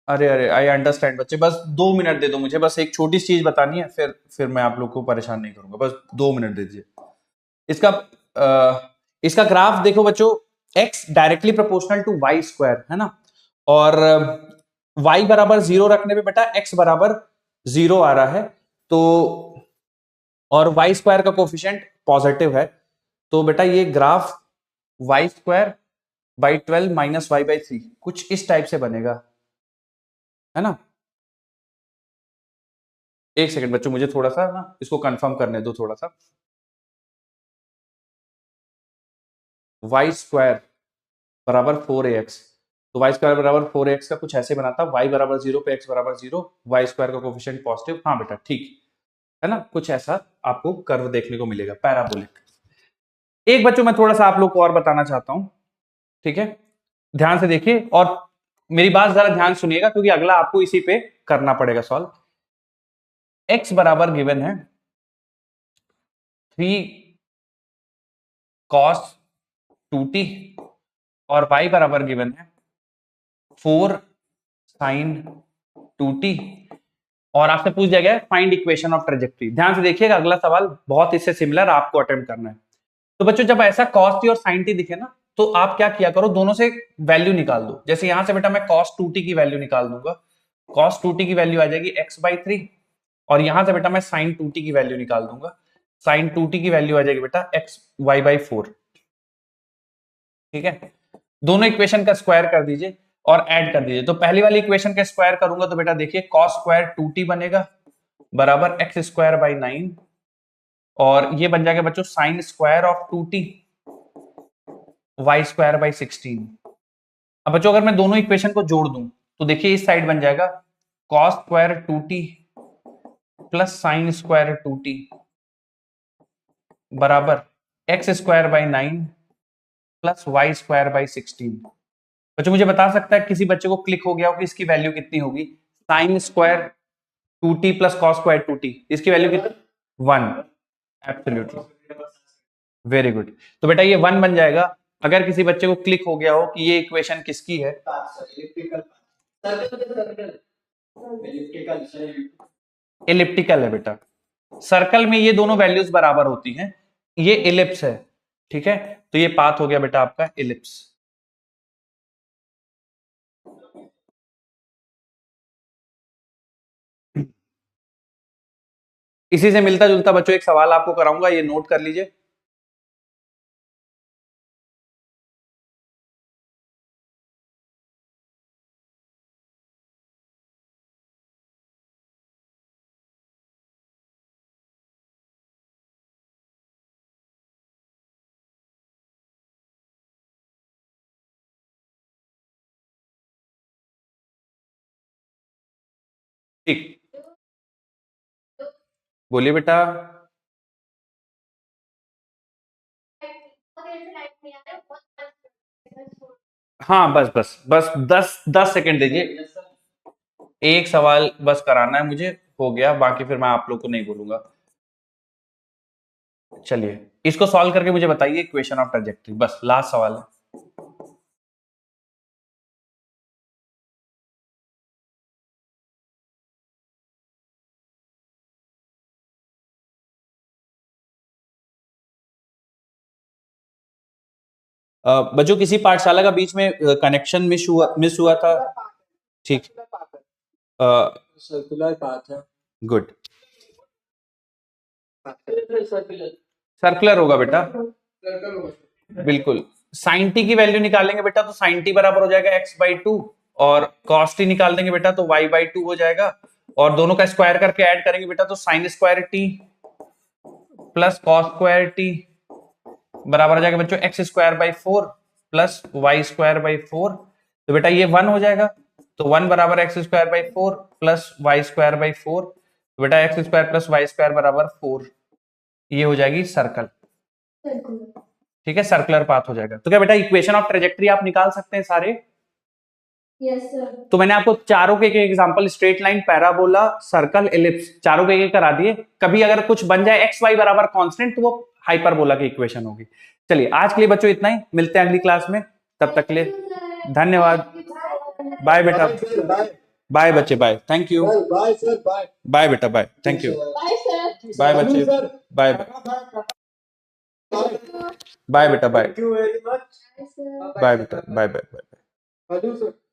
S1: अरे अरे, आई अंडरस्टैंड बच्चे, बस 2 मिनट दे दो मुझे, बस एक छोटी सी चीज बतानी है, फिर मैं आप लोग को परेशान नहीं करूंगा, बस 2 मिनट दे दीजिए। इसका इसका ग्राफ देखो बच्चों, x directly proportional to y square, है ना, और y बराबर 0 रखने पे बेटा x बराबर 0 आ रहा है, तो और y स्क्वायर का कोफिशिएंट पॉजिटिव है, तो बेटा ये ग्राफ y²/12 माइनस y/3 कुछ इस टाइप से बनेगा, है ना। एक सेकंड बच्चों, मुझे थोड़ा सा ना इसको कंफर्म करने दो थोड़ा सा। y² बराबर 4ax, तो y² बराबर 4ax का कुछ ऐसे बनाता, y बराबर 0 पे x बराबर 0, y स्क्वायर का कोफिशिएंट पॉजिटिव, हाँ बेटा ठीक है ना, कुछ ऐसा आपको कर्व देखने को मिलेगा पैराबोलिक। एक बच्चों मैं थोड़ा सा आप लोग को और बताना चाहता हूं, ठीक है, ध्यान से देखिए और मेरी बात जरा ध्यान सुनिएगा, क्योंकि अगला आपको इसी पे करना पड़ेगा सॉल्व। x बराबर गिवन है 3 cos 2t, और y बराबर गिवन है 4 sin 2t, और आपसे पूछ दिया गया है फाइंड इक्वेशन ऑफ ट्रेजेक्टरी। ध्यान से देखिएगा, अगला सवाल बहुत इससे सिमिलर आपको अटेम्प्ट करना है। तो बच्चों जब ऐसा cos t और sin t दिखे ना, तो आप क्या किया करो, दोनों से वैल्यू निकाल दो। जैसे यहां से बेटा मैं cos 2t की वैल्यू निकाल दूंगा, cos 2t की वैल्यू आ जाएगी x/3, और यहां से बेटा मैं sin 2t की वैल्यू निकाल दूंगा, sin 2t की वैल्यू आ जाएगी बेटा xy/4। ठीक है, दोनों इक्वेशन का स्क्वायर कर दीजिए और ऐड कर दीजिए। तो पहली वाली इक्वेशन का स्क्वायर करूंगा तो बेटा देखिए cos स्क्वायर 2t बनेगा बराबर x²/9, और ये बन जाएगा बच्चों sine square of 2t y²/16। अब बच्चों अगर मैं दोनों इक्वेशन को जोड़ दूं तो देखिए इस साइड बन जाएगा cos square 2t plus sine square 2t बराबर x²/9 प्लस y²/16। बच्चों मुझे बता सकता है, किसी बच्चे को क्लिक हो गया हो कि इसकी वैल्यू कितनी होगी, sine square 2t plus cos square 2t, इसकी वैल्यू कितनी, 1। Absolutely, very good. तो बेटा ये 1 बन जाएगा। अगर किसी बच्चे को क्लिक हो गया हो कि ये इक्वेशन किसकी है, एलिप्टिकल है बेटा। सर्कल में ये दोनों वैल्यूज बराबर होती हैं, ये एलिप्स है। ठीक है, तो ये पाथ हो गया बेटा आपका एलिप्स। इसी से मिलता जुलता बच्चों एक सवाल आपको कराऊंगा, ये नोट कर लीजिए। ठीक, बोलिए बेटा। हाँ बस बस बस 10 सेकंड दीजिए, एक सवाल बस कराना है मुझे, हो गया, बाकी फिर मैं आप लोग को नहीं बोलूंगा। चलिए इसको सॉल्व करके मुझे बताइए इक्वेशन ऑफ ट्रैजेक्टरी, बस लास्ट सवाल है। बच्चों किसी पाठशाला का बीच में कनेक्शन मिस हुआ था। ठीक,
S4: सर्कुलर पाथ है।
S1: गुड, सर्कुलर होगा बेटा, बिल्कुल। साइन टी की वैल्यू निकालेंगे बेटा तो साइन टी बराबर हो जाएगा x/2, और cos टी निकाल देंगे बेटा तो y/2 हो जाएगा, और दोनों का स्क्वायर करके ऐड करेंगे बेटा तो sine square T plus cos square T बराबर हो जाएगा बच्चों x²/4 प्लस y²/4। तो बेटा ये 1 हो जाएगा, तो 1 बराबर x²/4 प्लस y²/4, तो बेटा x² प्लस y² बराबर 4, ये हो जाएगी सर्कल। ठीक है, सर्कुलर पाथ हो जाएगा। तो क्या बेटा इक्वेशन ऑफ ट्रेजेक्टरी आप निकाल सकते हैं सारे?
S2: Yes sir.
S1: तो मैंने आपको चारों के example, straight line, parabola, circle, ellipse, चारों के करा दिए। कभी अगर कुछ बन जाए एक्स वाई बराबर कांस्टेंट तो वो हाइपरबोला की इक्वेशन होगी। चलिए आज के लिए बच्चों इतना ही, मिलते हैं अगली क्लास में, तब तक के लिए धन्यवाद। बाय बेटा, बाय बच्चे, bye, thank you,
S4: bye sir, bye
S1: bye बेटा, bye, thank you,
S2: bye sir.
S1: Bye बच्चे, बाय बाय बेटा, bye
S4: thank you very much.
S1: Bye बेटा, बाय बाय बाय।
S4: सर